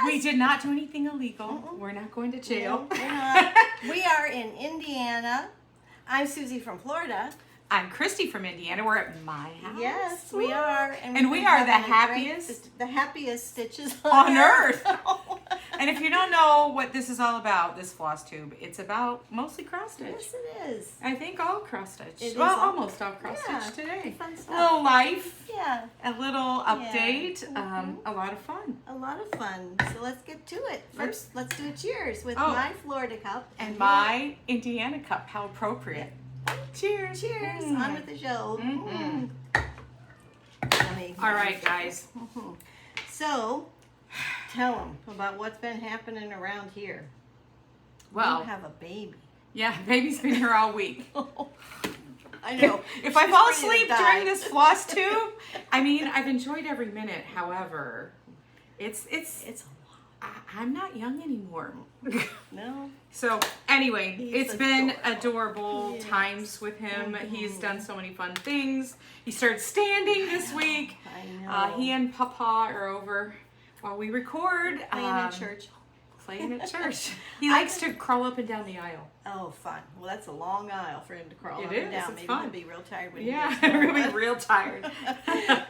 We did not do anything illegal. We're not going to jail. No, we're not. We are in Indiana. I'm Suzie from Florida. I'm Kristi from Indiana. We're at my house. Yes, we are. And we are the happiest stitches on earth. And if you don't know what this is all about, this Flosstube, it's about mostly cross stitch. Yes, it is. I think all cross stitch. Almost all cross stitch today. Fun stuff. A little life. Yeah. A little update. A lot of fun. A lot of fun. So let's get to it. First, let's do a cheers with my Florida cup. And my Indiana cup. How appropriate. Cheers. Cheers. On with the show. All right, guys. So, tell them about what's been happening around here. Well, you have a baby. Yeah, baby's been here all week. I know. If I fall asleep during this floss tube, I mean, I've enjoyed every minute. However, it's a lot. I'm not young anymore. No. So anyway, it's been adorable times with him. He's done so many fun things. He started standing this week. I know. He and Papa are over while we record. Playing at church. Playing at church. He likes to crawl up and down the aisle. Oh, fun. Well, that's a long aisle for him to crawl up and down. Maybe he'll be real tired when he gets Yeah, home. he'll be real tired.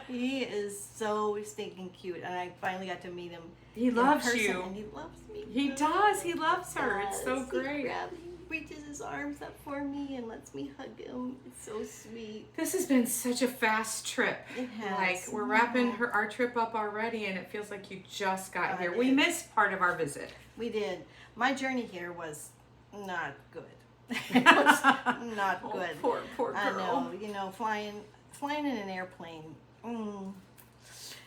He is so stinking cute, and I finally got to meet him. He loves person, you. And he loves me. He does. He loves her. It's so great. He reaches his arms up for me and lets me hug him. It's so sweet. This has been such a fast trip. It has. Like, we're wrapping our trip up already, and it feels like you just got here. We missed part of our visit. We did. My journey here was not good. It was not good. Poor girl. I know. You know, flying in an airplane.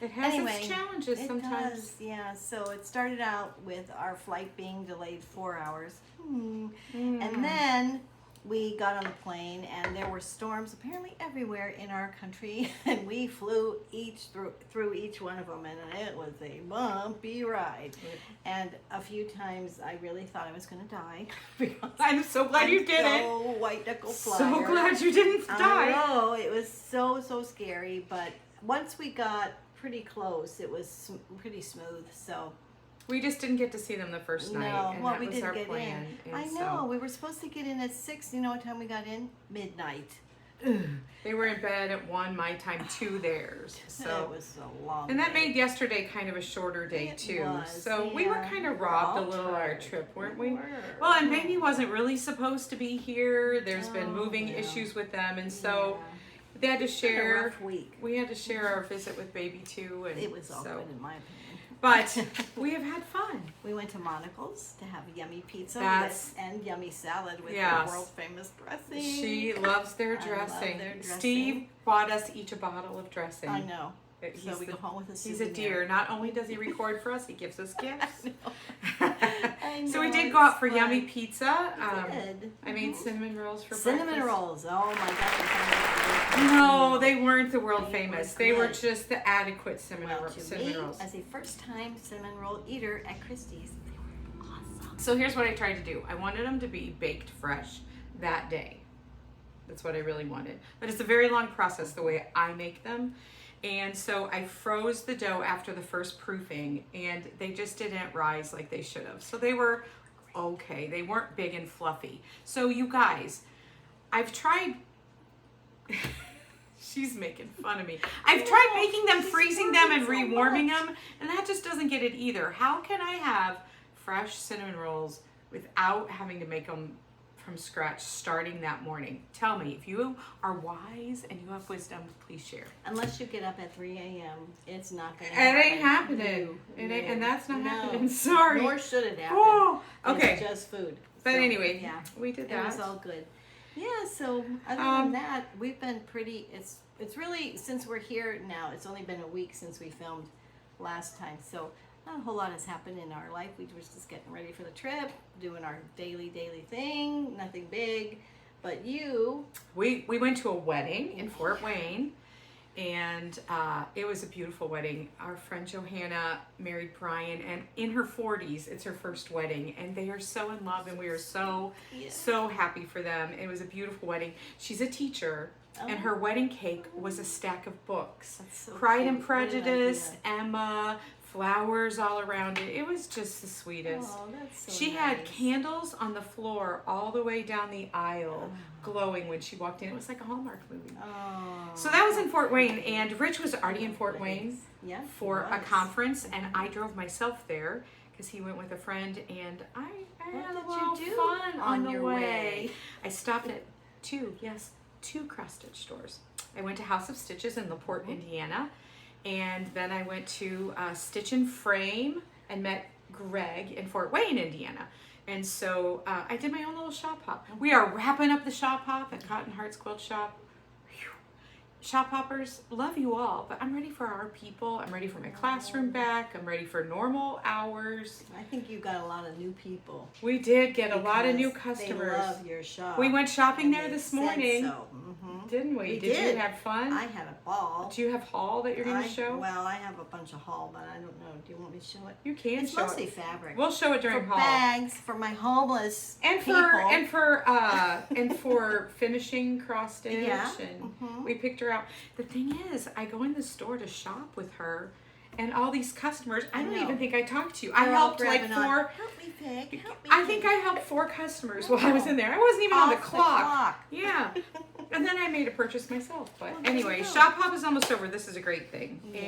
It has its challenges sometimes. It does, yeah. So it started out with our flight being delayed 4 hours. And then we got on the plane, and there were storms apparently everywhere in our country, and we flew through each one of them, and it was a bumpy ride. And a few times I really thought I was going to die. I'm so glad you didn't. So white knuckle flyer. So glad you didn't die. I know, it was so scary, but once we got pretty close, it was pretty smooth. So we just didn't get to see them the first night. No, and well, that we was didn't our get plan. in. I know. We were supposed to get in at 6. You know what time we got in? Midnight. They were in bed at 1 my time, 2 theirs. So it was a long and that day. made yesterday kind of a shorter day too. Was, so we were kind of robbed a little of our trip, weren't we? Well, and baby wasn't really supposed to be here. There's been moving issues with them, and so they had to share. A rough week. We had to share our visit with baby too, and it was all good in my opinion. But we have had fun. We went to Monocle's to have yummy pizza and yummy salad with their world famous dressing. She loves their dressing. Steve bought us each a bottle of dressing. I know. So we go home with a souvenir. He's a dear. Not only does he record for us, he gives us gifts. I know. So we did go out for yummy pizza. I made cinnamon rolls for cinnamon rolls. Oh my gosh. No, they weren't the world famous. They were just the adequate cinnamon rolls. As a first-time cinnamon roll eater at Kristi's, they were awesome. So here's what I tried to do. I wanted them to be baked fresh that day. That's what I really wanted. But it's a very long process the way I make them. And so I froze the dough after the first proofing, and they just didn't rise like they should have. So they were okay. They weren't big and fluffy. So you guys, I've tried... She's making fun of me. I've tried making them, freezing them, and rewarming them, and that just doesn't get it either. How can I have fresh cinnamon rolls without having to make them from scratch starting that morning? Tell me, if you are wise and you have wisdom, please share. Unless you get up at 3 a.m., it's not going to happen. It ain't happening. And that's not happening. Sorry. Nor should it happen. Oh, okay. It's just food. But anyway, we did that. It was all good. Yeah, so other than that, we've been pretty, it's really, since we're here now, it's only been a week since we filmed last time. So not a whole lot has happened in our life. We were just getting ready for the trip, doing our daily thing, nothing big. But we went to a wedding in Fort Wayne, and it was a beautiful wedding. Our friend Johanna married Brian, and in her 40s, it's her first wedding, and they are so in love, and we are so happy for them. It was a beautiful wedding. She's a teacher. And her wedding cake was a stack of books. So Pride cute. and Prejudice, Emma, flowers all around it. It was just the sweetest. Oh, that's so She nice. had candles on the floor all the way down the aisle, glowing when she walked in. It was like a Hallmark movie. Oh. So that was in Fort Wayne, and Rich was already in Fort Wayne Yeah, for he a was. conference, and I drove myself there because he went with a friend, and I What had a did little you do fun on the your way. I stopped at two cross-stitch stores. I went to House of Stitches in LaPorte, Indiana, and then I went to Stitch and Frame and met Greg in Fort Wayne, Indiana. And so I did my own little shop hop. We are wrapping up the shop hop at Cotton Hearts Quilt Shop. Whew. Shop hoppers, love you all, but I'm ready for our people. I'm ready for my classroom back. I'm ready for normal hours. I think you got a lot of new people. We did get a lot of new because customers. They love your shop. We went shopping and there they this said morning, so. didn't we? We Did did. you have fun? I had a ball. Do you have haul that you're going to show? Well, I have a bunch of haul, but I don't know. Do you want me to show it? You can It's show mostly it. fabric. We'll show it during for haul. bags for my homeless And people. and for finishing cross stitch, Yeah. and we picked her out. The thing is, I go in the store to shop with her, and all these customers. I don't know. even think I talked to you. I They're all helped like grabbing on, four. Help me, Peg. Help me. I think I helped 4 customers while I was in there. I wasn't even on the Off clock. Yeah. And then I made a purchase myself. But Well, there anyway, you go. shop hop is almost over. This is a great thing. Yeah.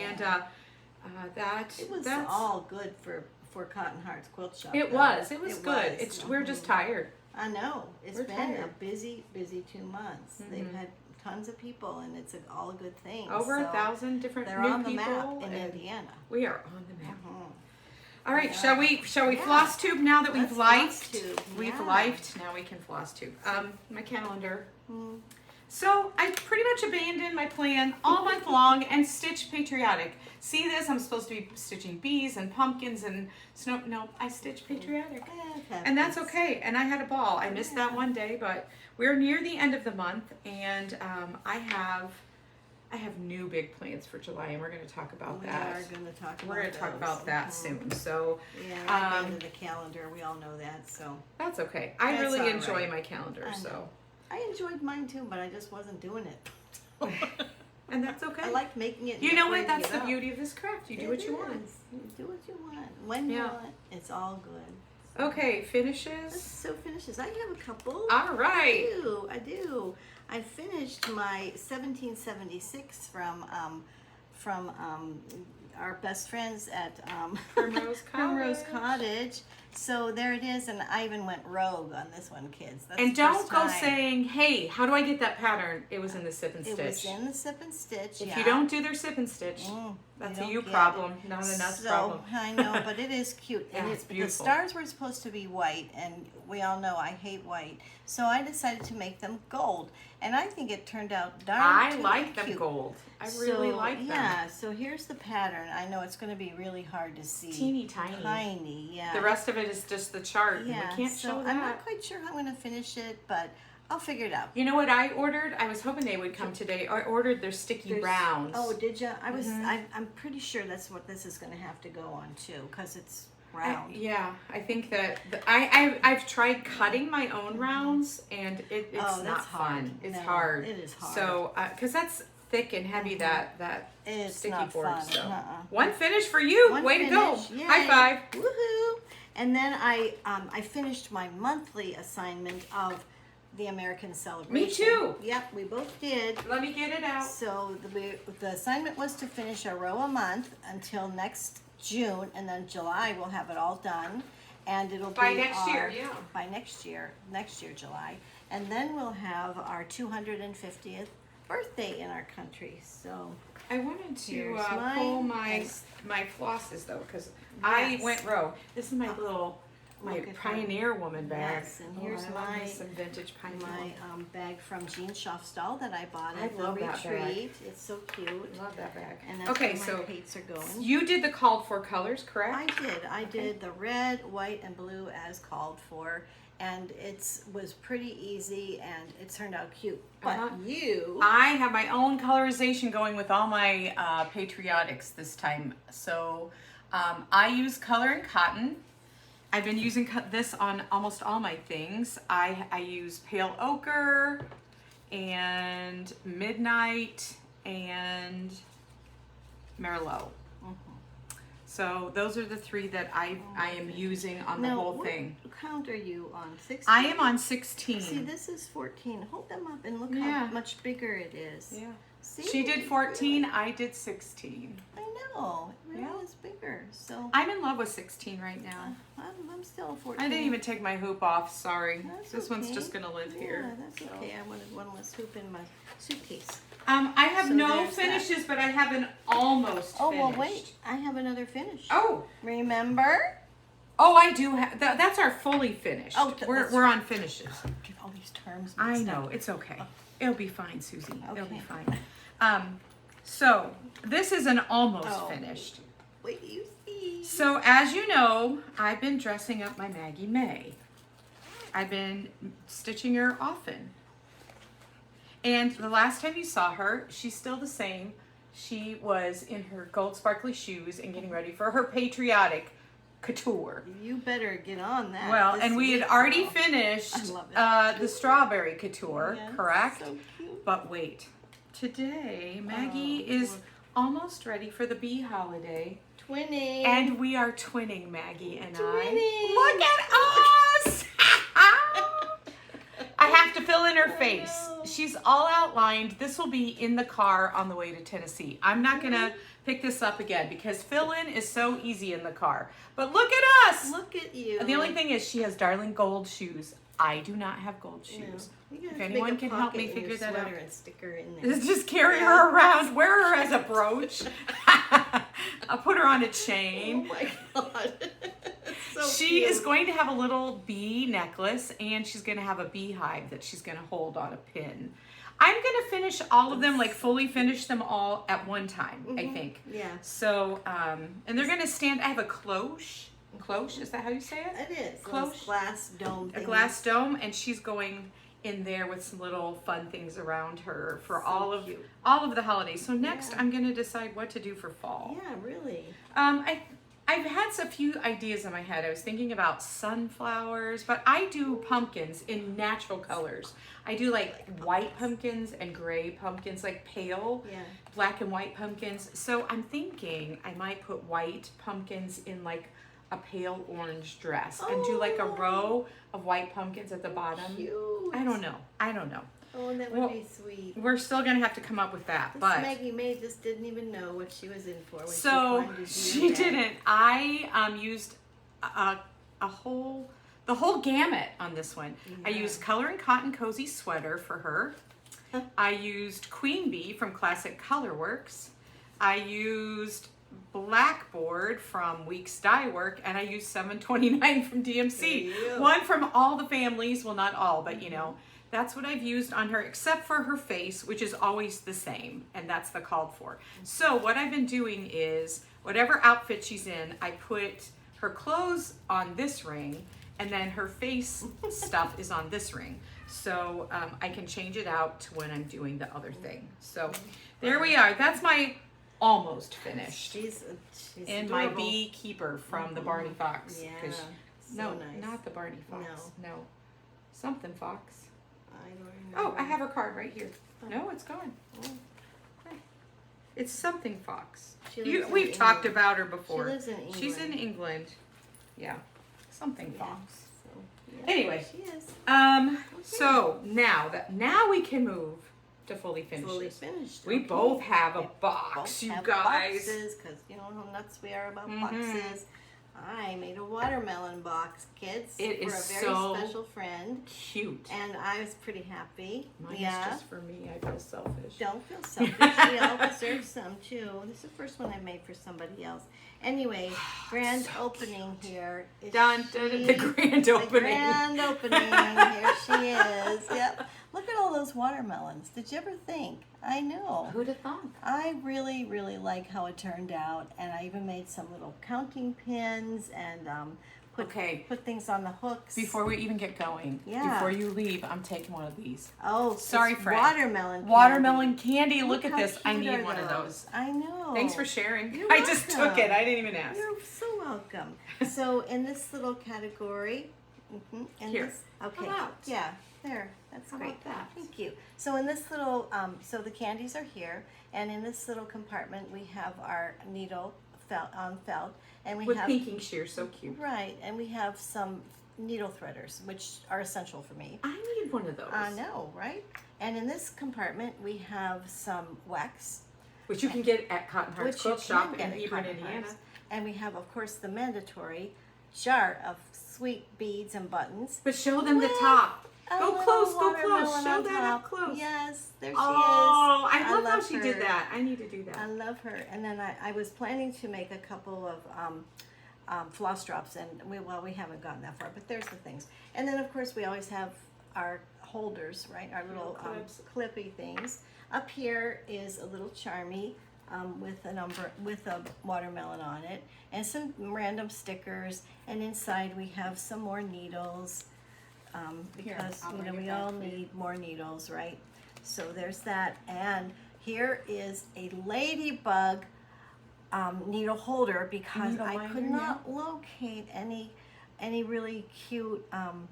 And that's It was all good for Cotton Hearts Quilt Shop. It though. was. It was good. was. It's we're just tired. I know. It's We're been tired. a busy 2 months. They've had tons of people, and it's all a good thing. Over So 1,000 different They're new on the people. map in and Indiana. we are on the map. Mhm. All right, Yeah. shall we Yeah. floss tube now that we've Let's liked? Flosstube, We've yeah. liked. Now we can floss tube. My calendar. Mm. So I pretty much abandoned my plan all month long and stitched Patriotic. See this? I'm supposed to be stitching bees and pumpkins and snow. No, I stitched Patriotic. And that's okay. And I had a ball. I missed that one day, but we're near the end of the month, and I have new big plans for July, and we're going to talk about that. We are going to talk about We're going to talk those. about that Mhm. soon. So Yeah, I'm into the calendar. We all know that. So that's okay. I That's really all enjoy right. my calendar. I So know. I enjoyed mine too, but I just wasn't doing it. and that's okay. I liked making it. and You know what? decorating That's it the up. beauty of this craft. You do what you want. is. You do what you want when you Yeah. want. It's all good. Okay, finishes. So finishes. I have a couple. All right. I do. I finished my 1776 from our best friends at Primrose Primrose Cottage. Cottage. So there it is, and I even went rogue on this one, kids. That's And the don't first go time. saying, "Hey, how do I get that pattern?" It was in the sip and It stitch. was in the sip and stitch. If yeah. you don't do their sip and stitch, Mm, that's you a don't you get problem, it. not an us So, problem. I know, but it is cute. Yeah, And it's the beautiful. stars were supposed to be white, and we all know I hate white. So I decided to make them gold. And I think it turned out darn I tootin' like them cute. gold. I really So, like them. Yeah, so here's the pattern. I know it's going to be really hard to see. Teeny tiny. Tiny, yeah. The rest of it is just the chart. yeah, And we can't so show I'm that. not quite sure how I'm going to finish it, but I'll figure it out. You know what I ordered? I was hoping they would come today. I ordered their sticky There's- rounds. Oh, did you? I was. Mhm. I'm pretty sure that's what this is going to have to go on too, because it's I- round. yeah, I think that I've tried cutting my own rounds, and it's Oh, not that's fun. hard. It's No, hard. it is hard. So because that's thick and heavy, that It's sticky not board. fun. So Uh-uh. one finish for you. One Way to finish. go! Yay. High five. Woohoo! And then I finished my monthly assignment of the American Celebration. too. Yep, we both did. Let me get it out. So the assignment was to finish a row a month until next June, and then July we'll have it all done, and it'll By be next year, our- yeah. By next year July, and then we'll have our 250th birthday in our country. So I wanted to Here's pull mine. my flosses though, because I Yes. went row. This is my little my Look at her. Pioneer woman bag. Yes, and Oh, here's I love me my- some vintage Pioneer. my bag from Jean Schaufstall that I bought I at the love that bag. retreat. It's so cute. Love that bag. And that's Okay, where my so pates are going. you did the called for colors, correct? I Okay. did the red, white, and blue as called for, and was pretty easy, and it turned out cute. But Uh-huh. you, I have my own colorization going with all my Patriotics this time. So I use Color and Cotton. I've been using this on almost all my things. I use Pale Ochre and Midnight and Merlot. So those are the 3 that I am using on the whole thing. What count are you on? 16? I am on 16. See, this is 14. Hold them up and look how much bigger it is. Yeah. See? She did 14, I did 16. I know. It really is bigger. So I'm in love with 16 right now. I'm still a 14. I didn't even take my hoop off, sorry. That's This one's okay. just gonna live here. Yeah, that's okay. I wanted one less hoop in my suitcase. I have So no there's finishes, but I have an almost Oh, finished. well, wait. I have another finish. Oh. Remember? Oh, I do have, that's our fully finished. Oh, we're on finishes. Get all these terms I mixed know, up. it's okay. It'll be fine, Susie. It'll be Okay. fine. So this is an almost finished. Wait, you see. So as you know, I've been dressing up my Maggie May. I've been stitching her often. And the last time you saw her, she's still the same. She was in her gold sparkly shoes and getting ready for her Patriotic couture. You better get on that. Well, this and we had week. already finished I love it. the strawberry couture, Yes, correct? so cute. But wait, today Maggie is almost ready for the bee holiday. Twinning. And we are twinning, Maggie and Twinning. I. Look at us! I have to fill in her face. She's all outlined. This will be in the car on the way to Tennessee. I'm not gonna pick this up again because fill in is so easy in the car. But look at us! Look at you. The only thing is she has darling gold shoes. I do not have gold shoes. If anyone can help me figure that out. And stick her in there. Just carry her around, wear her as a brooch. I'll put her on a chain. Oh my God. So She cute. is going to have a little bee necklace and she's going to have a beehive that she's going to hold on a pin. I'm going to finish all of them, like fully finish them all at one time, I think. Yeah. So, and they're going to stand, I have a cloche. Cloche, is that how you say it? It is. Close. Those glass dome A thingies. glass dome, and she's going in there with some little fun things around her for So all of cute. the holidays. So next, Yeah. I'm going to decide what to do for fall. Yeah, really. I've had a few ideas in my head. I was thinking about sunflowers, but I do pumpkins in natural colors. I do like white pumpkins and gray pumpkins, like pale Yeah. black and white pumpkins. So I'm thinking I might put white pumpkins in like a pale orange dress and do like a row of white pumpkins at the bottom. Cute. I don't know. Oh, that would Well, be sweet. We're still gonna have to come up with that, This but Maggie May just didn't even know what she was in for when so she climbed into she your bed. didn't. I used the whole gamut on this one. I Yeah. used Color and Cotton Cozy Sweater for her. I used Queen Bee from Classic Colorworks. I used Blackboard from Weeks Dye Work, and I used 729 from DMC. There you go. One from all the families, well, not all, but you know, that's what I've used on her, except for her face, which is always the same, and that's the called for. So what I've been doing is, whatever outfit she's in, I put her clothes on this ring, and then her face stuff is on this ring. So I can change it out to when I'm doing the other thing. So there we are. That's my almost finished. She's And adorable. my beekeeper from the Barney Fox. Yeah. 'Cause- So no, nice. not the Barney Fox. No. Something Fox. I don't Oh, remember. I have her card right here. No, it's gone. It's something Fox. She lives in We've talked England. about her before. She lives in England. She's in England. Yeah. Something Yeah, Fox. so, yeah, Anyway. she is So now we can move to fully finished. fully finished. We okay. both have a We box, both you have guys. boxes, because you know how nuts we are about Mhm. boxes. I made a watermelon box, kids, It for is a very so special friend, Cute. and I was pretty happy. Mine yeah. is just for me. I feel selfish. Don't feel selfish. We all deserve some too. This is the first one I made for somebody else. Anyway, grand so opening here. Is Dun, dun, dun, the grand the opening. grand opening. Here she is. Yep. Look at all those watermelons. Did you ever think? I know. Who'd have thought? I really, really like how it turned out, and I even made some little counting pins and put things on the hooks. Before we even get going, Yeah. before you leave, I'm taking one of these. Oh, Sorry, it's Fred. watermelon. Watermelon candy. Look at how this. I cute need are one of those. I know. Thanks for sharing. You're I just took welcome. it. I didn't even ask. You're so welcome. So in this little category, Here. Okay. How about? Yeah. There. That's How great. about that? Thank you. So in this little, so the candies are here, and in this little compartment we have our needle felt, and we With have pinking shears, so cute. right, and we have some needle threaders, which are essential for me. I need one of those. I know, right? And in this compartment, we have some wax, Which you can get at Cotton Hearts which you Quilt Shop can in get at Hebron, Cotton Indiana. Hearts. And we have, of course, the mandatory jar of sweet beads and buttons. But show them the With top. a Go little close, go watermelon close. Show on that top. up close. Yes, there she Oh, is. I love how she her. did that. I need to do I that. love her. And then I was planning to make a couple of floss drops, and we haven't gotten that far, but there's the things. And then, of course, we always have our holders, right? Our little clips. clippy things. Up here is a little charmy with a watermelon on it, and some random stickers. And inside we have some more needles, because I'll you know bring it we back all for you. need more needles, right? So there's that. And here is a ladybug needle holder, because Needle I minder, could not locate any really cute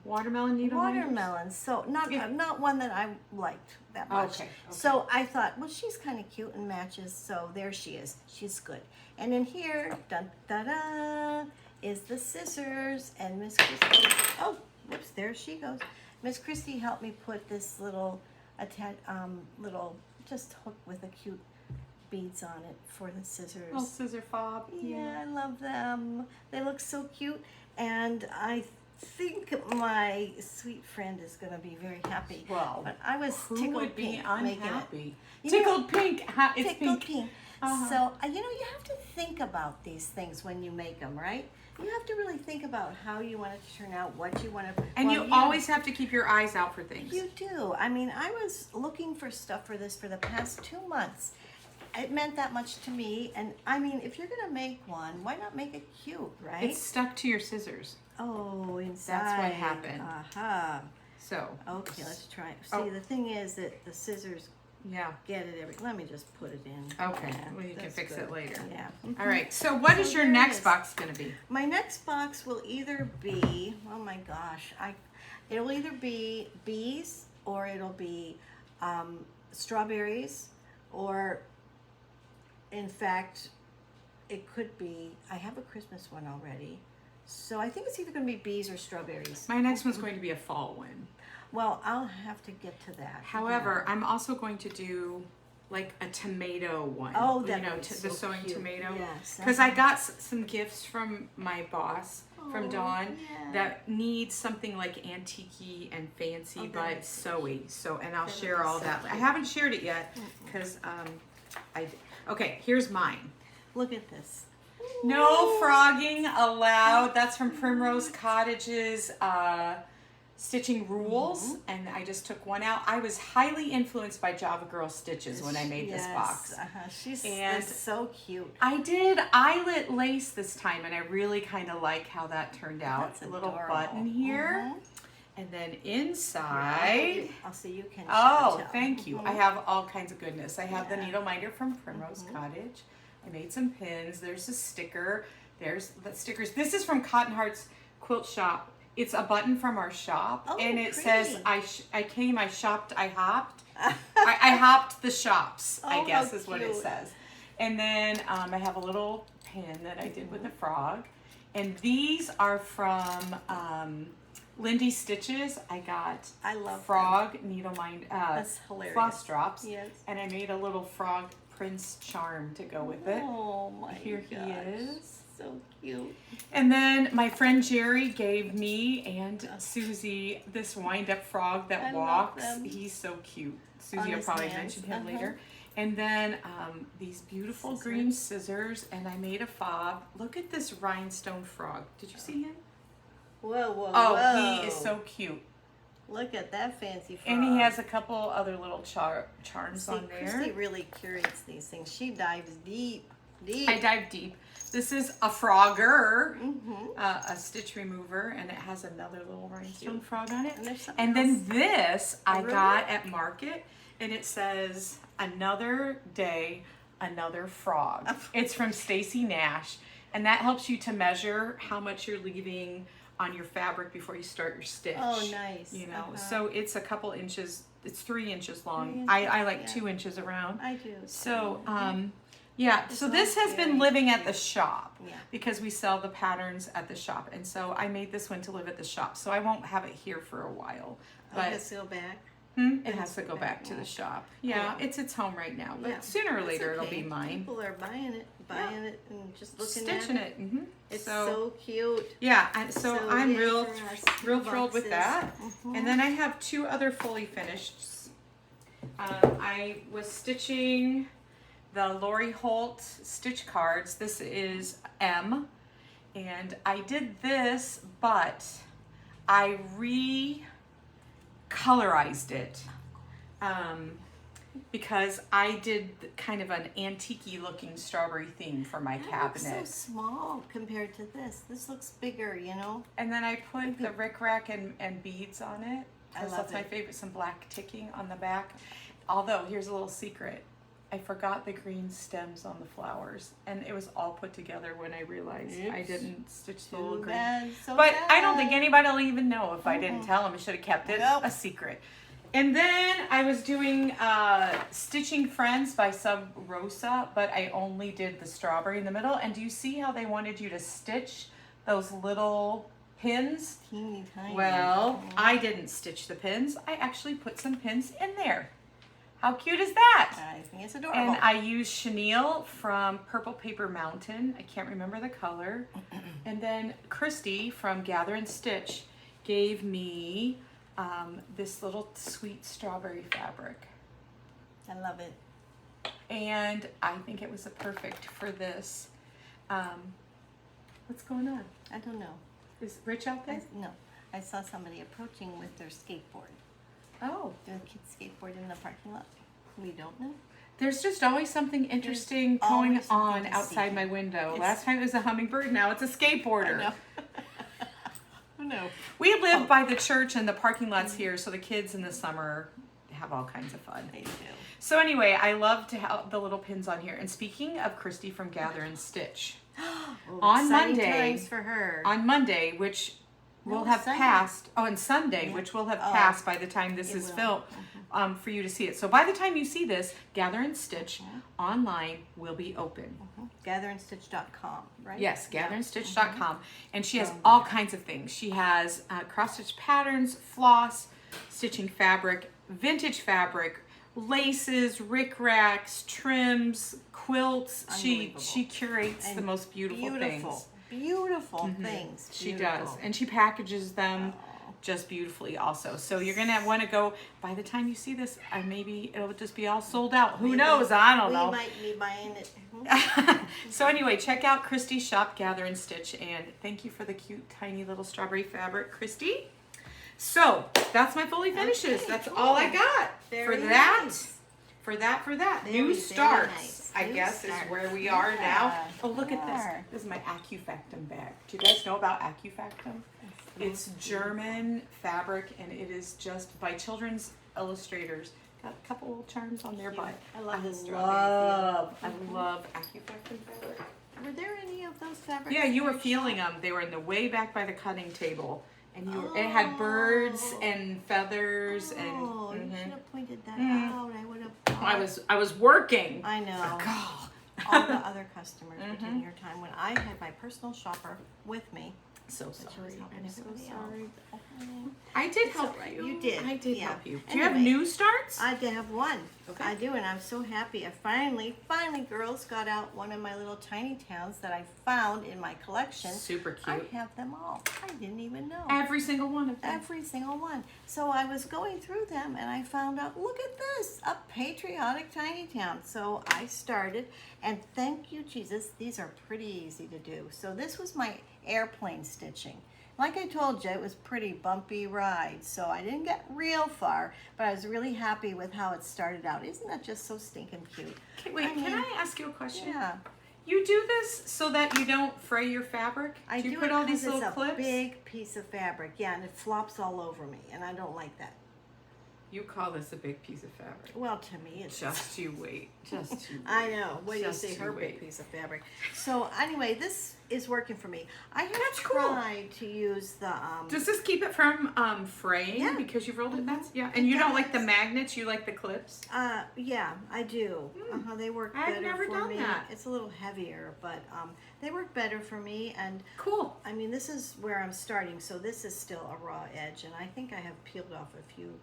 Watermelon needle minders? watermelons. So Yeah. not one that I liked that much. Okay. So I thought, well, she's kind of cute and matches. So there she is. She's good. And in here, dun da da, is the scissors. And Miss Kristi. Oh, whoops! There she goes. Miss Kristi helped me put this little little just hook with a cute beads on it for the scissors. Little scissor fob. Yeah, I love them. They look so cute, and I think my sweet friend is going to be very happy. Well, but I was who tickled would be pink making it. unhappy? You know- Tickled pink. It's Tickled pink. pink. Uh-huh. So you know, you have to think about these things when you make them, right? You have to really think about how you want it to turn out, what you want to. And you always have to keep your eyes out for things. You do. I mean, I was looking for stuff for this for the past 2 months. It meant that much to me. And I mean, if you're going to make one, why not make it cute, right? It's stuck to your scissors. Oh, inside. That's what happened. Aha. So. Okay, let's try it. See, Oh. the thing is that the scissors Yeah. get it let me just put it in. Okay. Yeah, Well, you can that's fix good. it later. Yeah. All right. So what is your there it next is. box going to be? My next box will either be, oh my gosh, it'll either be bees, or it'll be strawberries, or in fact, it could be, I have a Christmas one already. So I think it's either going to be bees or strawberries. My next one's going to be a fall one. Well, I'll have to get to that. However, I'm also going to do like a tomato one. Oh, you that know, would be the so sewing cute. tomato. Yes, Because I got some gifts from my boss, from Oh, Dawn, yeah. that needs something like antique-y and fancy, Oh, that but would be so sewy. So, and I'll That would share be all so that. I cute. haven't shared it yet because okay, here's mine. Look at this. No frogging allowed. That's from Primrose Cottage's stitching rules, and I just took one out. I was highly influenced by Java Girl Stitches when I made this box. She's And so cute. I did eyelet lace this time, and I really kind of like how that turned out. That's a little adorable. button here, Mhm. and then inside. I'll see you can. Oh, tell. thank you. Mhm. I have all kinds of goodness. I have the Yeah. needle minder from Primrose Cottage. I made some pins. There's a sticker. There's the stickers. This is from Cotton Hearts Quilt Shop. It's a button from our shop, Oh, and it pretty. says, I came, I shopped, I hopped. I hopped the shops, I Oh, guess how is what it cute. says. And then I have a little pin that I did with the frog. And these are from Lindy Stitches. I got I love frog needle mind That's hilarious. floss drops. Yes. And I made a little frog prince charm to go with it. Oh my Here he gosh. is. So cute. And then my friend Jerry gave me and Suzie this wind-up frog that I love walks. them. He's so cute. On Suzie will his probably hands. mention him later. And then these beautiful green scissors, and I made a fob. Look at this rhinestone frog. Did you see him? Whoa, whoa, Oh, whoa. he is so cute. Look at that fancy frog. And he has a couple other little charms See, on there. Kristi really curates these things. She dives deep, deep. I dive deep. This is a frogger. Mm-hmm. A stitch remover, and it has another little rhinestone frog on it. And there's something And then else. this I ruler? got at Market, and it says another day, another frog. It's from Stacy Nash, and that helps you to measure how much you're leaving on your fabric before you start your stitch. Oh, nice. You know, Uh-huh. so it's a couple inches. It's 3 inches long. 3 I inches, like yeah. 2 inches around. I do. So, Yeah, It's so all this has been very living at the cute. shop Yeah. because we sell the patterns at the shop. And so I made this one to live at the shop. So I won't have it here for a while. Oh, But let's go back. it has to go back to the shop. Yeah, Yeah. it's its home right now. But Yeah, sooner or that's later okay. it'll be mine. People are buying it, and just looking Stitching at it. it. Mm-hmm. It's so cute. Yeah, so I'm yay real for us. thrilled with Boxes. that. Mhm. And then I have 2 other fully finished. I was stitching the Lori Holt stitch cards. This is M, and I did this, but I recolorized it because I did kind of an antique-y looking strawberry theme for my That cabinet. looks so small compared to this. This looks bigger, you know. And then I put the rickrack and beads on it. I Because love that's my it. favorite, some black ticking on the back. Although, here's a little secret. I forgot the green stems on the flowers. And it was all put together when I realized I Oops. didn't stitch the Too little green. bad, so But I don't think sad. anybody will even know if I didn't tell them. I should have kept it Nope. a secret. And then I was doing Stitching Friends by Sub Rosa, but I only did the strawberry in the middle. And do you see how they wanted you to stitch those little pins? Teeny tiny. Well, I didn't stitch the pins. I actually put some pins in there. How cute is that? I think it's adorable. And I used chenille from Purple Paper Mountain. I can't remember the color. And then Kristi from Gather and Stitch gave me this little sweet strawberry fabric. I love it. And I think it was a perfect for this. What's going on? I don't know. Is Rich out there? No, I saw somebody approaching with their skateboard. Oh. Do the kids skateboard in the parking lot? We don't know. There's just always something interesting going always something on to outside see. my window. It's- Last time it was a hummingbird, now it's a skateboarder. I know. Oh no. We live by the church and the parking lots here, so the kids in the summer have all kinds of fun. They do. So anyway, I love to have the little pins on here. And speaking of Kristi from Gather and Stitch, Oh, On exciting Monday- times for her. on Monday, which will No, have Sunday. passed, on Sunday, Yeah. which will have Oh, passed by the time this it is will. filmed, for you to see it. So by the time you see this, Gather and Stitch online will be open. Gatheranstitch.com, right? Yes, Yeah. gatheranstitch.com. And she has Go all there. kinds of things. She has cross-stitch patterns, floss, stitching fabric, vintage fabric, laces, rickracks, trims, quilts. She Unbelievable. curates the And most beautiful things. Beautiful things. She Beautiful. does. And she packages them Oh. just beautifully also. So you're going to want to go, by the time you see this, maybe it'll just be all sold out. Who Maybe knows? I don't we know. might be buying it. So anyway, check out Kristi's shop, Gather and Stitch, and thank you for the cute, tiny little strawberry fabric, Kristi. So that's my fully finishes. Okay, that's cool. all I got Very for that. nice. For that. Very, New very starts, nice. I New guess, starts. is where we are now. Yeah, Oh, look at we this. are. This is my Accufactum bag. Do you guys know about Accufactum? It's German fabric, and it is just by children's illustrators. Got a couple little charms on there, but I love this strawberry I love Accufactum fabric. Were there any of those fabrics? Yeah, you in were your feeling shop? them. They were in the way back by the cutting table, and it had birds and feathers Oh, and. you should have pointed that Mhm. out. I would have. I was working. I know. God. All the other customers were Mhm. taking your time when I had my personal shopper with me. So But she was sorry. helping I'm so everybody sorry. else. Oh, I did It's help all right. you. You did. I did Yeah. help you. Do you have Anyway. new starts? I did have one. Okay. I do, and I'm so happy. I finally, girls, got out one of my little tiny towns that I found in my collection. Super I cute. have them all. I didn't even know. Every single one of them. Every single one. So I was going through them and I found out, look at this, a patriotic tiny town. So I started, and thank you, Jesus, these are pretty easy to do. So this was my airplane stitching. Like I told you, it was pretty bumpy ride, so I didn't get real far, but I was really happy with how it started out. Isn't that just so stinking cute? Okay, wait, I mean, can I ask you a question? Yeah. You do this so that you don't fray your fabric? I do you do put it all these 'cause little it's clips? a big piece of fabric, yeah, and it flops all over me, and I don't like that. You call this a big piece of fabric. Well, to me, it's Just you wait. Just you wait. I know. What do you Just say? you Her wait. big piece of fabric. So anyway, this is working for me. I have That's cool. tried to use the. Does this keep it from fraying? Yeah. Because you've rolled it. That's yeah. It And you don't does. like the magnets. You like the clips. Yeah, I do. They work I've better never for done me. that. It's a little heavier, but they work better for me. And Cool. I mean, this is where I'm starting, so this is still a raw edge, and I think I have peeled off a few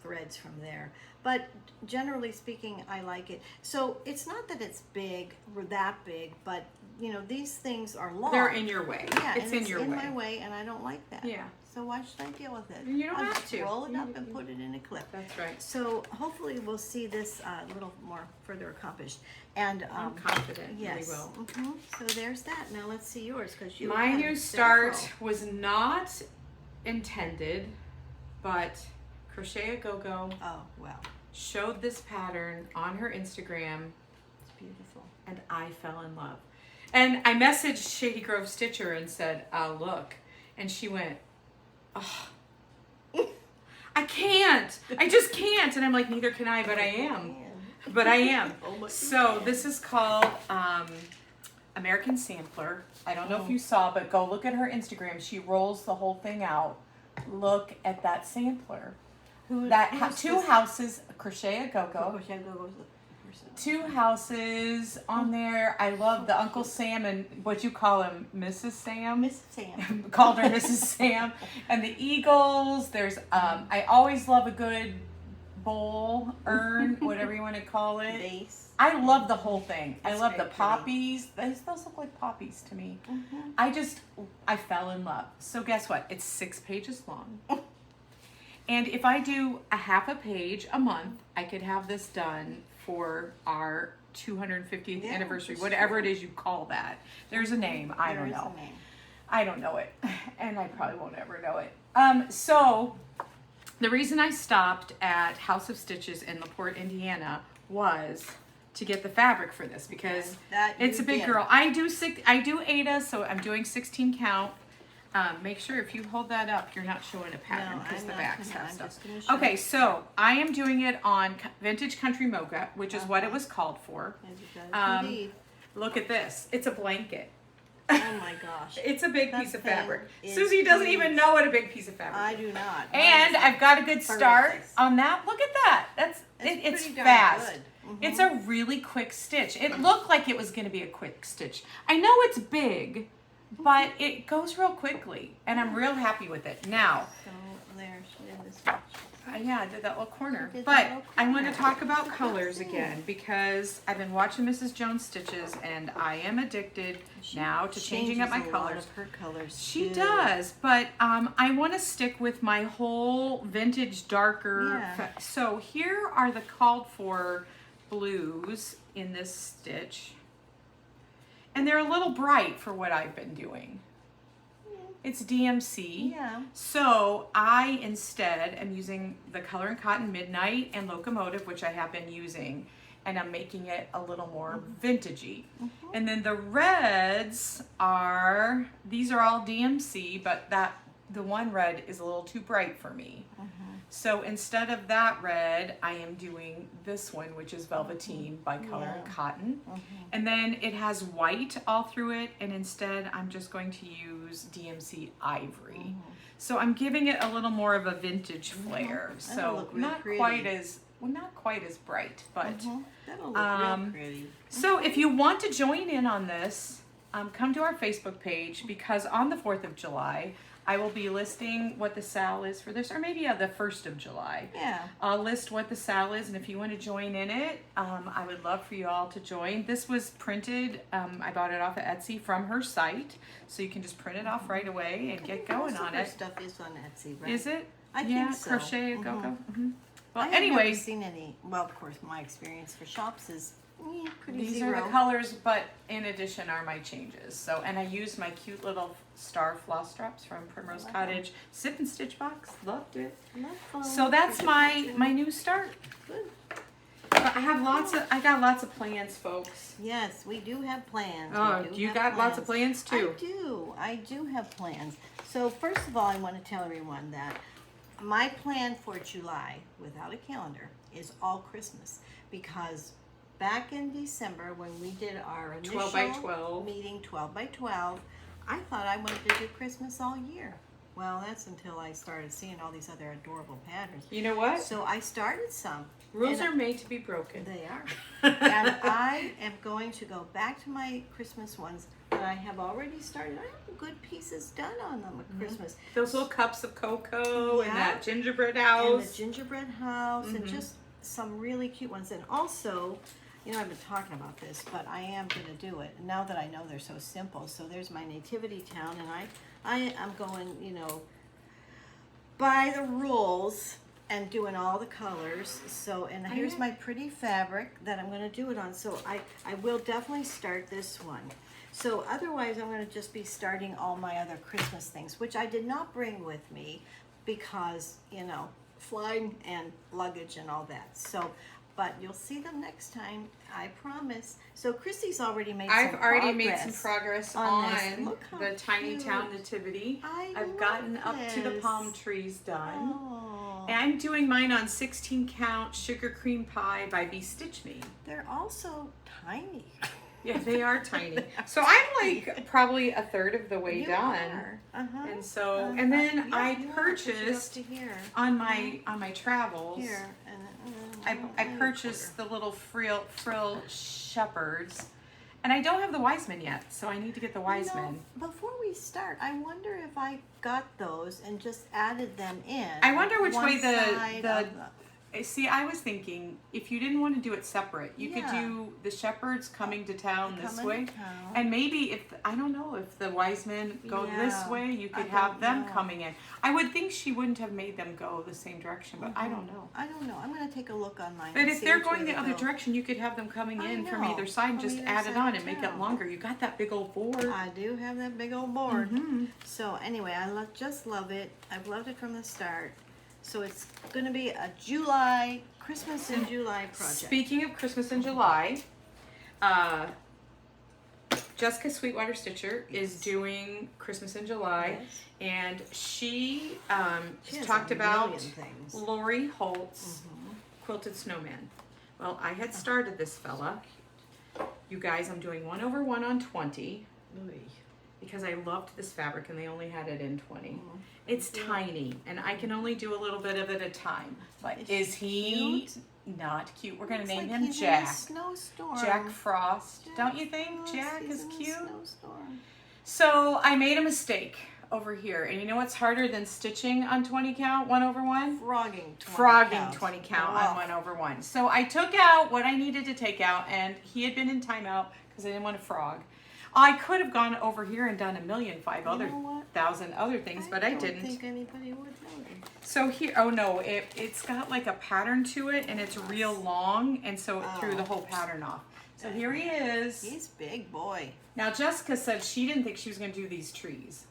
threads from there. But generally speaking, I like it. So it's not that it's big or that big, but you know, these things are long. They're in your way. Yeah, it's and in your way. my way, and I don't like that. Yeah. So why should I deal with it? You don't I'll have just to. roll it up and put it in a clip. That's right. So hopefully we'll see this a little more further accomplished. And I'm confident yes. we will. So there's that. Now let's see yours, because you. My had new start Scarecrow. was not intended, but Crochet a Go-Go Oh well, showed this pattern on her Instagram, it's beautiful. and I fell in love. And I messaged Shady Grove Stitcher and said, "Oh, look," and she went, "Oh, I can't. I just can't." And I'm like, "Neither can I, but I am. But I am." Oh, but you So can. this is called American Sampler. I don't know if you saw, but go look at her Instagram. She rolls the whole thing out. Look at that sampler. Who's Two this? houses, Crochet a Go-Go. Crochet Go-Go's the person. Two houses on there. I love the Uncle Sam and what you call him, Mrs. Sam. Miss Sam. Called her Mrs. Sam. And the Eagles. There's I always love a good bowl, urn, whatever you want to call it. Base. I love the whole thing. I It's love the very pretty. poppies. Those look like poppies to me. I fell in love. So guess what? It's 6 pages long. And if I do a half a page a month, I could have this done for our 250th Yeah, anniversary, that's whatever true. it is you call that. There's a name. I don't There is know. a name. I don't know it. And I probably won't ever know it. So the reason I stopped at House of Stitches in LaPorte, Indiana was to get the fabric for this, because That it's you a big did. girl. I do Ada, so I'm doing 16 count. Make sure if you hold that up, you're not showing a pattern, No, because I'm the not backs gonna- have I'm stuff. just gonna show Okay, you. so I am doing it on Vintage Country Mocha, which is what it was called for. As it does indeed. Look at this. It's a blanket. Oh my gosh. It's a big That piece of thing fabric. is Susie doesn't huge. even know what a big piece of fabric I is. do not. And I've got a good start Horrendous. on that. Look at that. It's pretty darn fast. good. It's a really quick stitch. It looked like it was going to be a quick stitch. I know it's big, but it goes real quickly, and I'm real happy with it. Now, So there, she did this much. yeah, I did that little corner. You did But that little I want to corner. talk about That's colors it. again, because I've been watching Mrs. Jones Stitches, and I am addicted now to changing up my Changes a lot colors. of her colors. She too. does, but I want to stick with my whole vintage darker. Yeah. So here are the called for blues in this stitch. And they're a little bright for what I've been doing. It's DMC. Yeah. So I instead am using the Color and Cotton Midnight and Locomotive, which I have been using, and I'm making it a little more vintagey. And then the reds are, these are all DMC, but the one red is a little too bright for me. So instead of that red, I am doing this one, which is Velveteen by Color and Cotton. And then it has white all through it, and instead I'm just going to use DMC Ivory. So I'm giving it a little more of a vintage flair. That'll So look real not pretty. quite as bright, but That'll look real pretty. so if you want to join in on this, come to our Facebook page, because on the 4th of July, I will be listing what the sale is for this, or maybe the 1st of July. Yeah. I'll list what the sale is, and if you want to join in it, I would love for you all to join. This was printed, I bought it off of Etsy from her site, so you can just print it off right away and get going Most of on her it. stuff is on Etsy, right? Is it? I yeah, think so. Crochet a Go-Go. Well, I have never anyways, seen any. Well, of course, my experience for shops is pretty these zero. are the colors, but in addition are my changes. So, and I used my cute little star floss straps from Primrose Cottage Sip and Stitch box. Loved it. Love So that's my new start. Good. But I got lots of plans, folks. Yes, we do have plans. Oh, We do you have got lots of plans too. I do have plans. So first of all, I want to tell everyone that my plan for July, without a calendar, is all Christmas, because back in December when we did our initial 12 by 12 meeting, 12 by 12, I thought I wanted to do Christmas all year. Well, that's until I started seeing all these other adorable patterns. You know what? So I started some. Rules are made to be broken. They are. And I am going to go back to my Christmas ones, and I have already started. I have good pieces done on them at Christmas. Those little cups of cocoa and Yeah. that gingerbread And house. the gingerbread house, and just some really cute ones. And also, you know, I've been talking about this, but I am going to do it. Now that I know they're so simple. So there's my nativity town, and I am going, you know, by the rules and doing all the colors. So, and here's my pretty fabric that I'm going to do it on. So I will definitely start this one. So otherwise I'm going to just be starting all my other Christmas things, which I did not bring with me because, you know, flying and luggage and all that. So, but you'll see them next time, I promise. So Kristi's already made I've already made some progress on this. Look how the Tiny cute. Town Nativity. I I've love gotten up to the this. palm trees done. Oh, And I'm doing mine on 16 count sugar cream pie by Be Stitch Me. they're also tiny. Yeah, they are tiny. So I'm like probably a third of the way You done. are. Uh-huh. And so, and then Yeah, I you are. Push it up purchased to here. on my travels. Here. I purchased the little frill shepherds, and I don't have the Wiseman yet, so I need to get the Wiseman. Before we start, I wonder if I got those and just added them in. I wonder which one way side the of see. I was thinking if you didn't want to do it separate, you could Yeah. do the shepherds coming to town this coming way, to town. and maybe if I don't know if the Wisemen go this Yeah, way, you could I have don't them know. coming in. I would think she wouldn't have made them go the same direction, but I don't know. I don't know. I'm going to take a look online. But and if see they're which way going the they other go. direction, you could have them coming I in from know, either side and from just either add it side on of and make it town. longer. You got that big old board. I do have that big old board. Mhm. So anyway, I just love it. I've loved it from the start. So it's going to be a July, Christmas in July project. Speaking of Christmas in July, Jessica Sweetwater Stitcher is doing Christmas in July, Yes. and she has talked a about million things. Lori Holt's Quilted Snowman. Well, I had started this fella. You guys, I'm doing 1/1 on 20 because I loved this fabric and they only had it in 20. It's tiny and I can only do a little bit of it at a time. But is he not cute? We're gonna Looks name like him he's in a Jack. snowstorm. Jack Frost. Don't you Jack think Frost, Jack he's is in a cute? snowstorm. So I made a mistake over here. And you know what's harder than stitching on 20 count, 1/1? Frogging 20 Frogging count. 20 count Oh. on 1/1. So I took out what I needed to take out, and he had been in timeout because I didn't want to frog. I could have gone over here and done 1,000,000 other things, but I don't didn't. think anybody would notice. So here, oh no, it's got like a pattern to it, and it's real long, and so it threw the whole pattern off. So here he is. He's big boy. Now Jessica said she didn't think she was going to do these trees.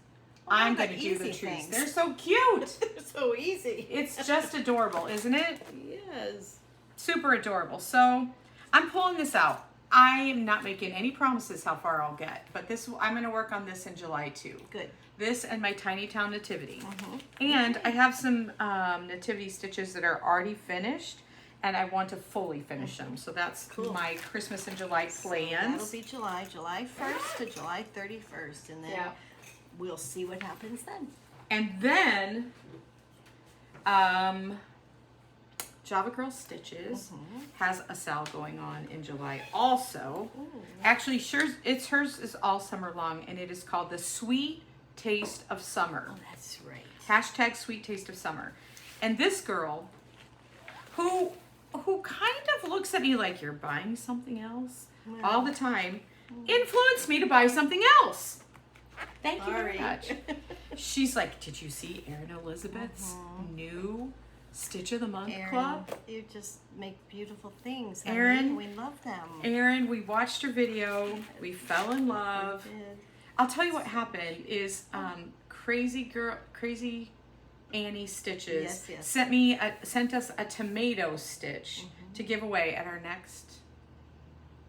Well, I'm they're going to do the easy trees. things. They're so cute. They're so easy. It's just adorable, isn't it? Yes. Super adorable. So I'm pulling this out. I am not making any promises how far I'll get, but this I'm going to work on this in July too. Good. This and my Tiny Town Nativity. And I have some nativity stitches that are already finished, and I want to fully finish them. So that's Cool. my Christmas in July plans. That'll be July 1st to July 31st, and then Yeah. we'll see what happens then. And then Java Girl Stitches has a sale going on in July also. Actually, hers is all summer long, and it is called the Sweet Taste of Summer. Oh, that's right. Hashtag Sweet Taste of Summer. And this girl, who kind of looks at me like you're buying something else all the time, influenced me to buy something else. Thank you very much. She's like, did you see Erin Elizabeth's new Stitch of the Month Erin, Club? you just make beautiful things. honey. Erin, we love them. Erin, we watched her video. We fell in We love. did. I'll tell you what happened is crazy Annie Stitches Yes. sent us a tomato stitch to give away at our next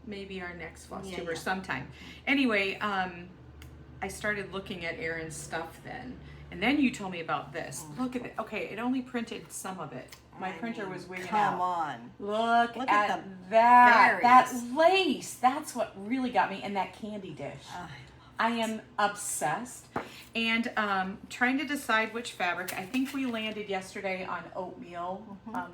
Flosstube or sometime. Anyway, I started looking at Erin's stuff then, And then you told me about this. Look at it. Okay, it only printed some of it. My printer was wigging out. Come on. Look Look at at the that. That berries. lace. That's what really got me. And that candy dish. I am obsessed. And trying to decide which fabric. I think we landed yesterday on oatmeal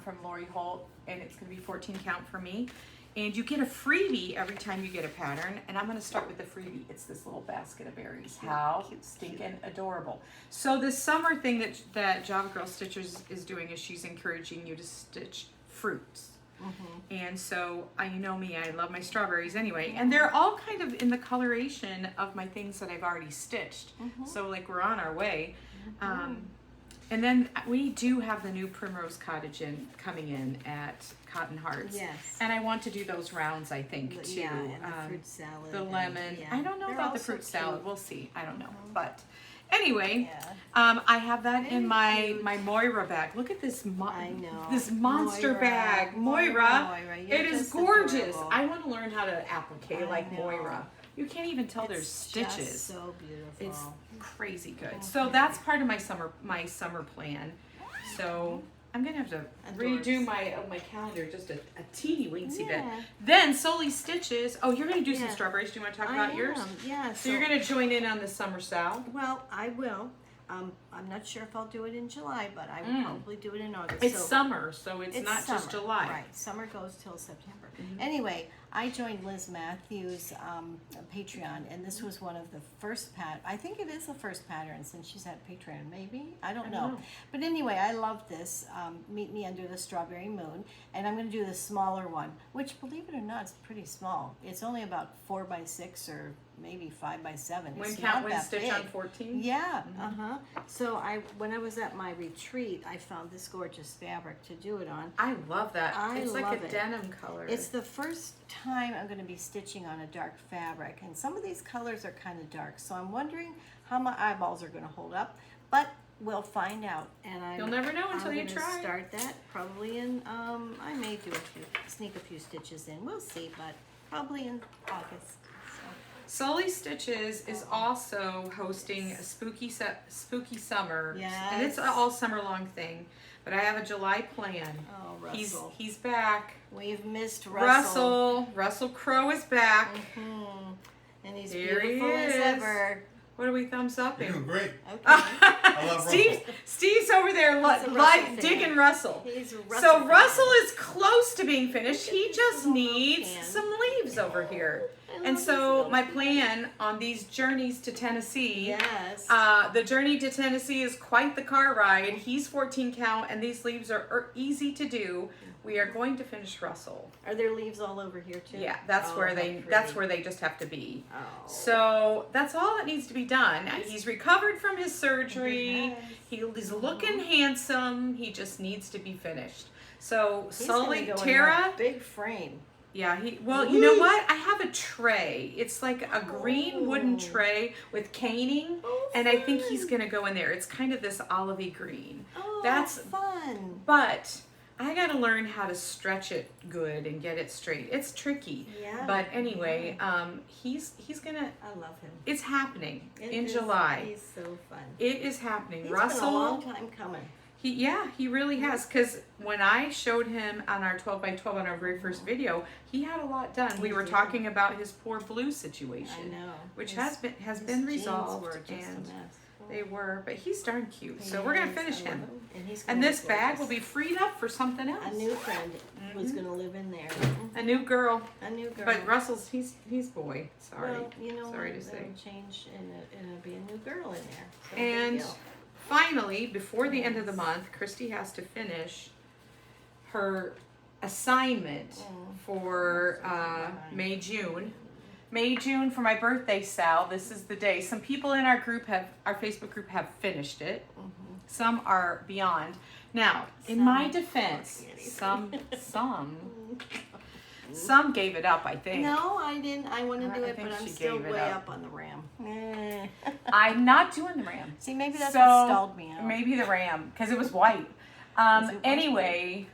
from Lori Holt. And it's going to be 14 count for me. And you get a freebie every time you get a pattern. And I'm going to start with the freebie. It's this little basket of berries. How stinking adorable. So this summer thing that Java Girl Stitchers is doing is she's encouraging you to stitch fruits. And so, you know me, I love my strawberries anyway. And they're all kind of in the coloration of my things that I've already stitched. So like we're on our way. And then we do have the new Primrose Cottage coming in at Cotton Hearts. Yes. And I want to do those rounds, I think, too. Yeah, and the fruit salad. The lemon. Yeah. I don't know They're about the also fruit salad. cute. We'll see. I don't know. But anyway, Yeah. I have that in my cute. Moira bag. Look at this I know. this monster Moira. bag. Moira, you're It is just gorgeous. adorable. I want to learn how to applique like know. Moira. You can't even tell there's It's stitches. just so beautiful. It's crazy good. So that's part of my summer plan. So I'm gonna have to redo my calendar just a teeny weensy bit. Then Sully Stitches. Oh, you're gonna do some strawberries. Do you want to talk about yours? Yeah. So you're gonna join in on the summer sal. Well, I will. I'm not sure if I'll do it in July, but I will probably do it in August. It's summer, so it's not summer, just July. Right. Summer goes till September. Anyway, I joined Liz Matthews' Patreon, and this was one of the first I think it is the first pattern since she's had Patreon, maybe? I don't know. But anyway, I love this. Meet Me Under the Strawberry Moon. And I'm going to do the smaller one, which, believe it or not, is pretty small. It's only about 4x6 or maybe 5x7. When It's count not when that stitch big. on 14? Yeah, So when I was at my retreat, I found this gorgeous fabric to do it on. I love that. It's like love a it. denim color. It's the first time I'm going to be stitching on a dark fabric, and some of these colors are kind of dark, so I'm wondering how my eyeballs are going to hold up, but we'll find out. And You'll never know until you try. I'm going to start that probably in, I may sneak a few stitches in. We'll see, but probably in August. Sully Stitches is also hosting a spooky summer, and it's an all summer long thing. But I have a July plan. Oh, Russell. He's back. We've missed Russell. Russell Crowe is back. And he's Here he beautiful as is. ever. What are we thumbs up? You're doing great. Okay. I love Russell. Steve's over there He's a Russell fan. digging Russell. He's a Russell So fan. Russell is close to being finished. He just little needs can. some leaves over here. I And love so this little my plan on these journeys to Tennessee, Yes. the journey to Tennessee is quite the car ride. He's 14 count, and these leaves are easy to do. We are going to finish Russell. Are there leaves all over here too? Yeah, that's Oh, where how that's pretty. where they just have to be. Oh. So that's all that needs to be done. He's recovered from his surgery. Yes. He's looking handsome. He just needs to be finished. So He's Sully, gonna go in Tara, that big frame. yeah. You know what? I have a tray. It's like a green wooden Oh. tray with caning, Oh, and I think fun. he's gonna go in there. It's kind of this olivey green. Oh, That's fun. But I gotta learn how to stretch it good and get it straight. It's tricky. Yeah. But anyway, he's gonna. I love him. It's happening It in is- July. He's so fun. It is happening. He's Russell, been a long time coming. he really has. Because when I showed him on our 12 by 12 on our very first video, he had a lot done. We were did. talking about his poor blue I situation, know. which His- has been his been jeans resolved, were just a and mess. they were. But he's darn cute. So He we're gonna is. finish I love him. And, he's And gonna this be bag will gorgeous. be freed up for something else. A new friend was going to live in there. A new girl. A new girl. But Russell's he's boy. Sorry. Well, you know Sorry what? to say. It'll change and it'll be a new girl in there. So And big deal. finally, before the end of the month, Kristi has to finish her assignment for May, June. May, June for my birthday, Sal. This is the day. Some people in our Facebook group have finished it. Some are beyond. Now, in my defense, some gave it up, I think. No, I didn't. I want to do I it, think but I'm she still gave it way up. up on the RAM. I'm not doing the RAM. See, maybe that's So, what stalled me out. Maybe the RAM, because it was white. Was it white? Anyway,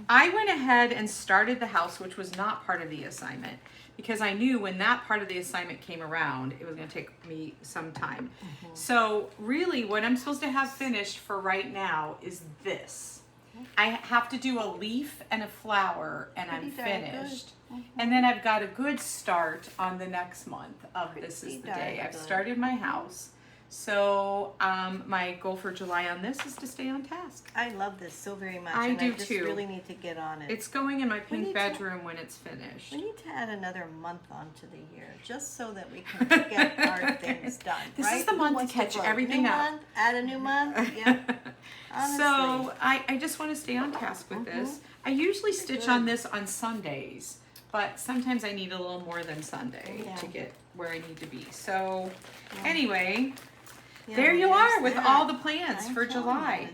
I went ahead and started the house, which was not part of the assignment, because I knew when that part of the assignment came around, it was going to take me some time. So really what I'm supposed to have finished for right now is this. I have to do a leaf and a flower, and I'm finished. And then I've got a good start on the next month of This Is the Day. I've started my house. So my goal for July on this is to stay on task. I love this so very much. I do I just too. really need to get on it. It's going in my pink bedroom when it's finished. We need to add another month onto the year, just so that we can get our things done. This right? is the month to catch everything new up. Month, add a new month. Yeah. So I just want to stay on task with this. I usually stitch on this on Sundays, but sometimes I need a little more than Sunday to get where I need to be. So anyway, there you are with all the plans for July.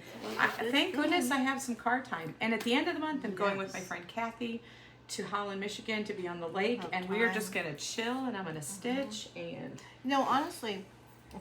Thank goodness I have some car time. And at the end of the month, I'm going with my friend Kathy to Holland, Michigan to be on the lake, and we are just going to chill, and I'm going to stitch. And honestly,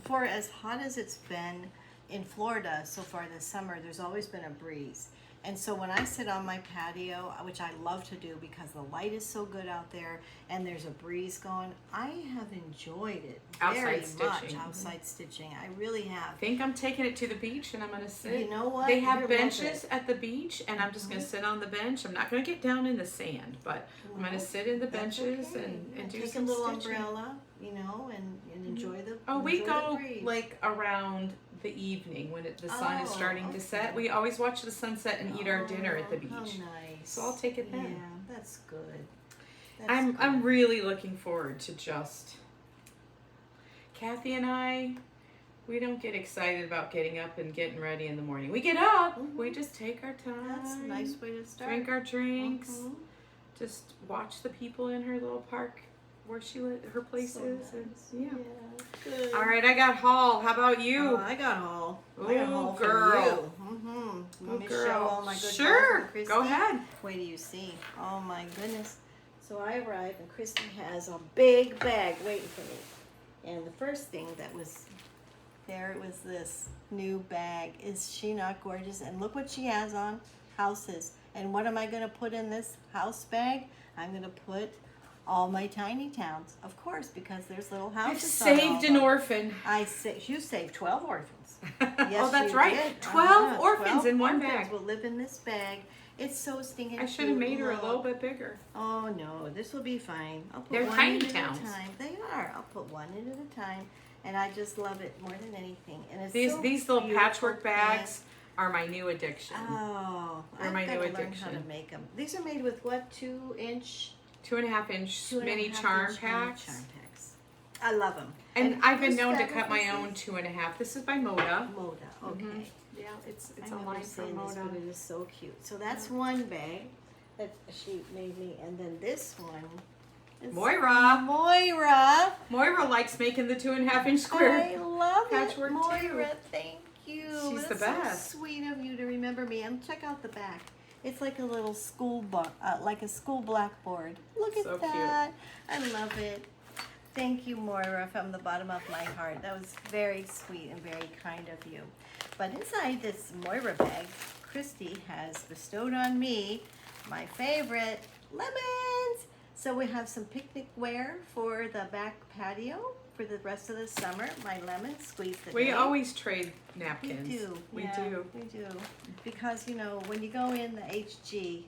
for as hot as it's been in Florida so far this summer, there's always been a breeze. And so when I sit on my patio, which I love to do because the light is so good out there and there's a breeze going, I have enjoyed it very much. Outside stitching. I really have. I think I'm taking it to the beach and I'm going to sit. You know what? They have benches at the beach, and I'm just going to sit on the bench. I'm not going to get down in the sand, but I'm going to sit in the benches and do some take a little stitching. Umbrella, and enjoy the We go breeze. like around the evening when the sun is starting to set. We always watch the sunset and eat our dinner at the beach. How nice. So I'll take it then. Yeah, that's good. I'm really looking forward to just Kathy and I. We don't get excited about getting up and getting ready in the morning. We get up. We just take our time. That's a nice way to start. Drink our drinks. Just watch the people in her little park where her place is. Nice. And, Good. All right, I got haul. How about you? I got haul. Oh, I got haul girl. for you. Let me show all my good Sure. hauls from Kristi. Go ahead. Wait till you see. Oh my goodness. So I arrived and Kristi has a big bag waiting for me. And the first thing that was there was this new bag. Is she not gorgeous? And look what she has on. Houses. And what am I going to put in this house bag? I'm going to put all my tiny towns, of course, because there's little houses. I've saved an orphan. You saved 12 orphans. Yes, that's right. Did. 12 orphans 12 in one orphans bag. will live in this bag. It's so stinking I should have cute. made her a Look. little bit bigger. Oh no, this will be fine. I'll put They're one tiny in at towns. a time. They are. I'll put one in at a time, and I just love it more than anything. And it's These little beautiful patchwork print. bags are my new addiction. Oh, They're I've my got new to learn addiction. how to make them. These are made with what? 2-inch 2.5 inch mini charm packs. I love them. And I've been whose known to fabric cut my is own this? 2.5. This is by Moda. Moda. Okay. Yeah, it's I a remember line from seeing this, Moda. but it is so cute. So that's one bag that she made me, and then this one is Moira. Moira likes making the 2.5 inch square. I love patchwork it, Moira. too. Thank you. She's the That's best. So sweet of you to remember me. And check out the back. It's like a little school like a school blackboard. Look So at that. I love it. Thank you, Moira, from the bottom of my heart. That was very sweet and very kind of you. But inside this Moira bag, Kristi has bestowed on me my favorite, lemons. So we have some picnic wear for the back patio for the rest of the summer. My lemons squeeze the We day. always trade napkins. We do. We Yeah, do. We do. Because, when you go in the HG,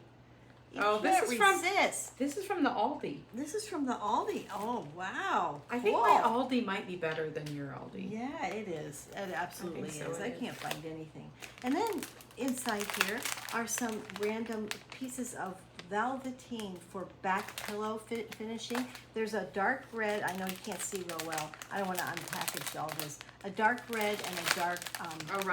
you this can't is from resist. This is from the Aldi. This is from the Aldi. Oh, wow. I think Cool. my Aldi might be better than your Aldi. Yeah, it is. It absolutely I think so, is. it I is. can't find anything. And then inside here are some random pieces of velveteen for back pillow finishing. There's a dark red. I know you can't see real well. I don't want to unpackage all this. A dark red and a dark,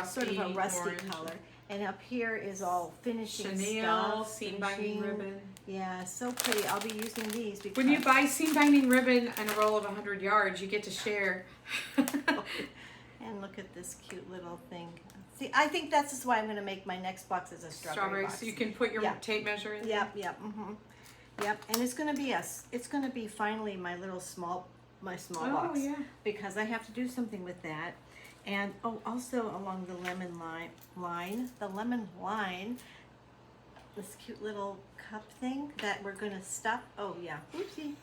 sort of a rusty orange. color. And up here is all finishing Chanel stuff. seam binding ribbon. Yeah, so pretty. I'll be using these because When you buy seam binding ribbon and a roll of 100 yards, you get to share. And look at this cute little thing. See, I think that's just why I'm going to make my next box as a strawberry box. So you can put your Yeah. tape measure in. Yep, yep, and it's going to be finally my small box. Yeah. Because I have to do something with that. And also along the lemon line, this cute little cup thing that we're going to stuff. Oh yeah, oopsie.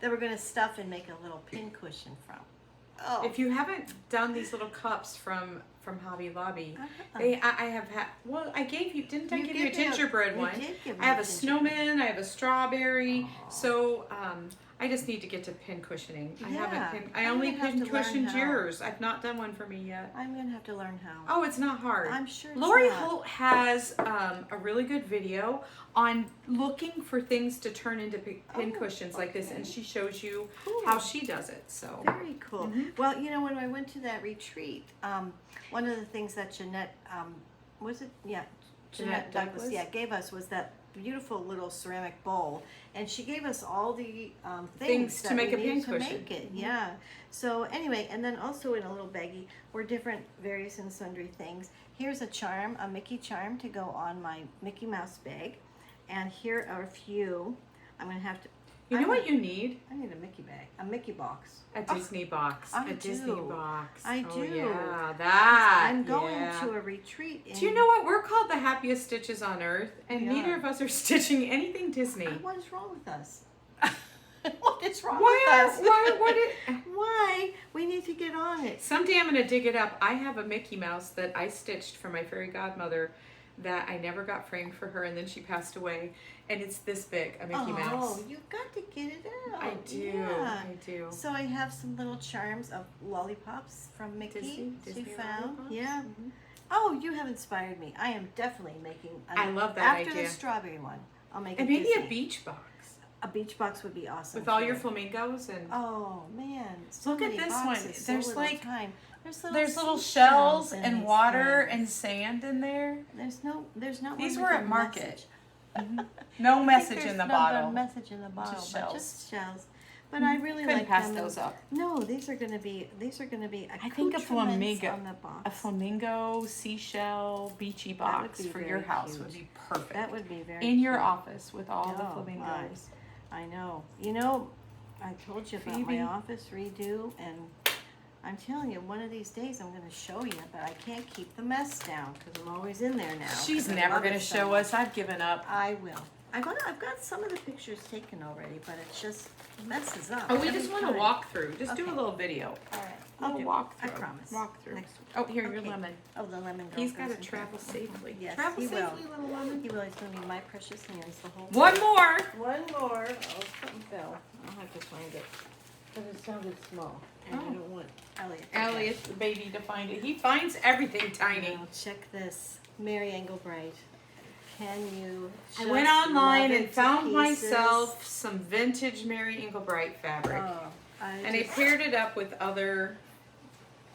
that we're going to stuff and make a little pin cushion from. Oh. If you haven't done these little cups from Hobby Lobby, I have had. Well, I gave you. Didn't I give you a gingerbread one? You did give me I have a snowman. I have a strawberry. Aww. So I just need to get to pin cushioning. I haven't pin. I I'm only gonna have pin to learn cushioned how. yours. I've not done one for me yet. I'm going to have to learn how. Oh, it's not hard. I'm sure it's Lori not. Holt has a really good video on looking for things to turn into pin cushions like this, and she shows you how she does it. So very cool. Well, you know, when I went to that retreat, one of the things that Jeanette, was it? Yeah, Jeanette Douglas, gave us was that beautiful little ceramic bowl, and she gave us all the things to that make we a pin needed to cushion. make it. Yeah. So anyway, and then also in a little baggie were different various and sundry things. Here's a charm, a Mickey charm to go on my Mickey Mouse bag, and here are a few. I'm gonna have to. You know what you need? I need a Mickey bag, a Mickey box. A Disney box. I a Disney do. box. I Oh, do. yeah, that. I'm going yeah. to a retreat. Do you know what? We're called the happiest stitches on earth, and We neither are. of us are stitching anything Disney. What is wrong with us? What is wrong Why? with us? Why? We need to get on it. Someday I'm gonna dig it up. I have a Mickey Mouse that I stitched for my fairy godmother that I never got framed for her, and then she passed away. And it's this big, a Mickey Mouse. Oh, you've got to get it out. I do. Yeah. I do. So I have some little charms of lollipops from Mickey. Disney she found. lollipops? Yeah. Mhm. Oh, you have inspired me. I am definitely making. I love that after idea. the strawberry one, I'll make And it maybe Disney. a beach box A beach box would be awesome. with all your too. flamingos and. Oh man! So Look at many this boxes, one. so There's little like- time. There's little seashells shells in and these water things. and sand in there. There's not. These one were with at a Market. message. No I think message there's in the no bottle. message in the bottle, Just but shells. just shells. But I really Couldn't like pass them. those up. No, these are going to be. I think a accoutrements flamingo, on the box. a flamingo seashell beachy That would box be for very your house cute. would be perfect. That would be very in your cute. office with all the Oh, flamingos. I know. You know, I told you about Phoebe. my office redo, and I'm telling you, one of these days I'm going to show you, but I can't keep the mess down because I'm always in there now. She's 'cause I never love going to it so show much. us. I've given up. I will. I've got some of the pictures taken already, but it just messes up. Oh, we every just want to time. walk through. Just do a Okay. little video. All right. A I'll little do. walk I through. promise. Walk through. Next week. Oh, here, your Okay. lemon. Oh, the lemon. He's goes got to in travel here. safely. Yes, Travel he safely, will. little lemon. He will. It's going to be my precious hands the whole One time. more. One more. Oh, something fell. I'll have to find it. Because it sounded small. And I Oh. don't want Elliot. Elliot, the baby, to find it. He finds everything tiny. Now, check this. Mary Engelbreit. Can you I just went online love and it to found pieces? myself some vintage Mary Engelbreit fabric. Oh, And I paired it up with other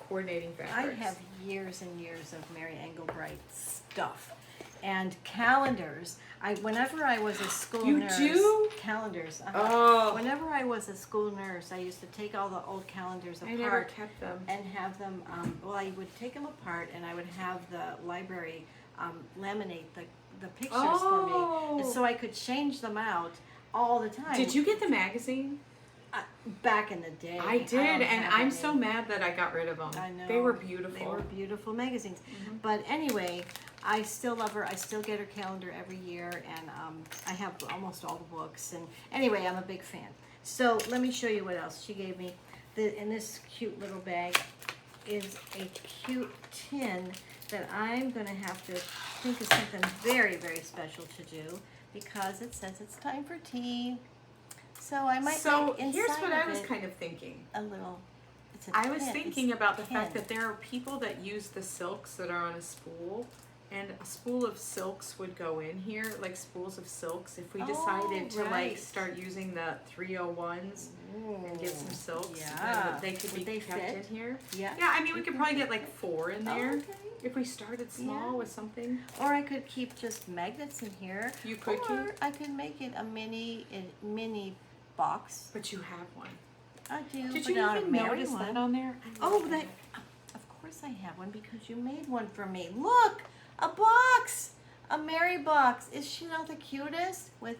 coordinating I fabrics. have years and years of Mary Engelbreit stuff. And calendars. Whenever I was a school You nurse. do? Calendars. Oh, Whenever I was a school nurse, I used to take all the old calendars I never apart kept them. and have them, I would take them apart and I would have the library laminate the pictures for me. And so I could change them out all the time. Did you get the magazine? Back in the day. I did, don't and have I'm any. so mad that I got rid of them. I know. They were beautiful. They were beautiful magazines. Mhm. But anyway, I still love her. I still get her calendar every year, and I have almost all the books. And anyway, I'm a big fan. So let me show you what else she gave me. In this cute little bag is a cute tin that I'm going to have to think of something very, very special to do because it says it's time for tea. So I might So make inside here's what I of was it kind of thinking. a little. It's a I was tin. thinking It's about the tin. fact that there are people that use the silks that are on a spool, and a spool of silks would go in here, like spools of silks. If we decided to like right. start using the 301s and get some silks, Yeah. then they could Would be they kept fit? in here. Yeah. Yeah, I mean we could probably get like 4 in there Okay. if we started small Yeah. with something. Or I could keep just magnets in here. You could Or keep, I could make it a mini box. but you have one. I do. Did but you not a even Mary notice one. that on there? Oh, that. Of course I have one because you made one for me. Look, a box, a Mary box. Is she not the cutest? With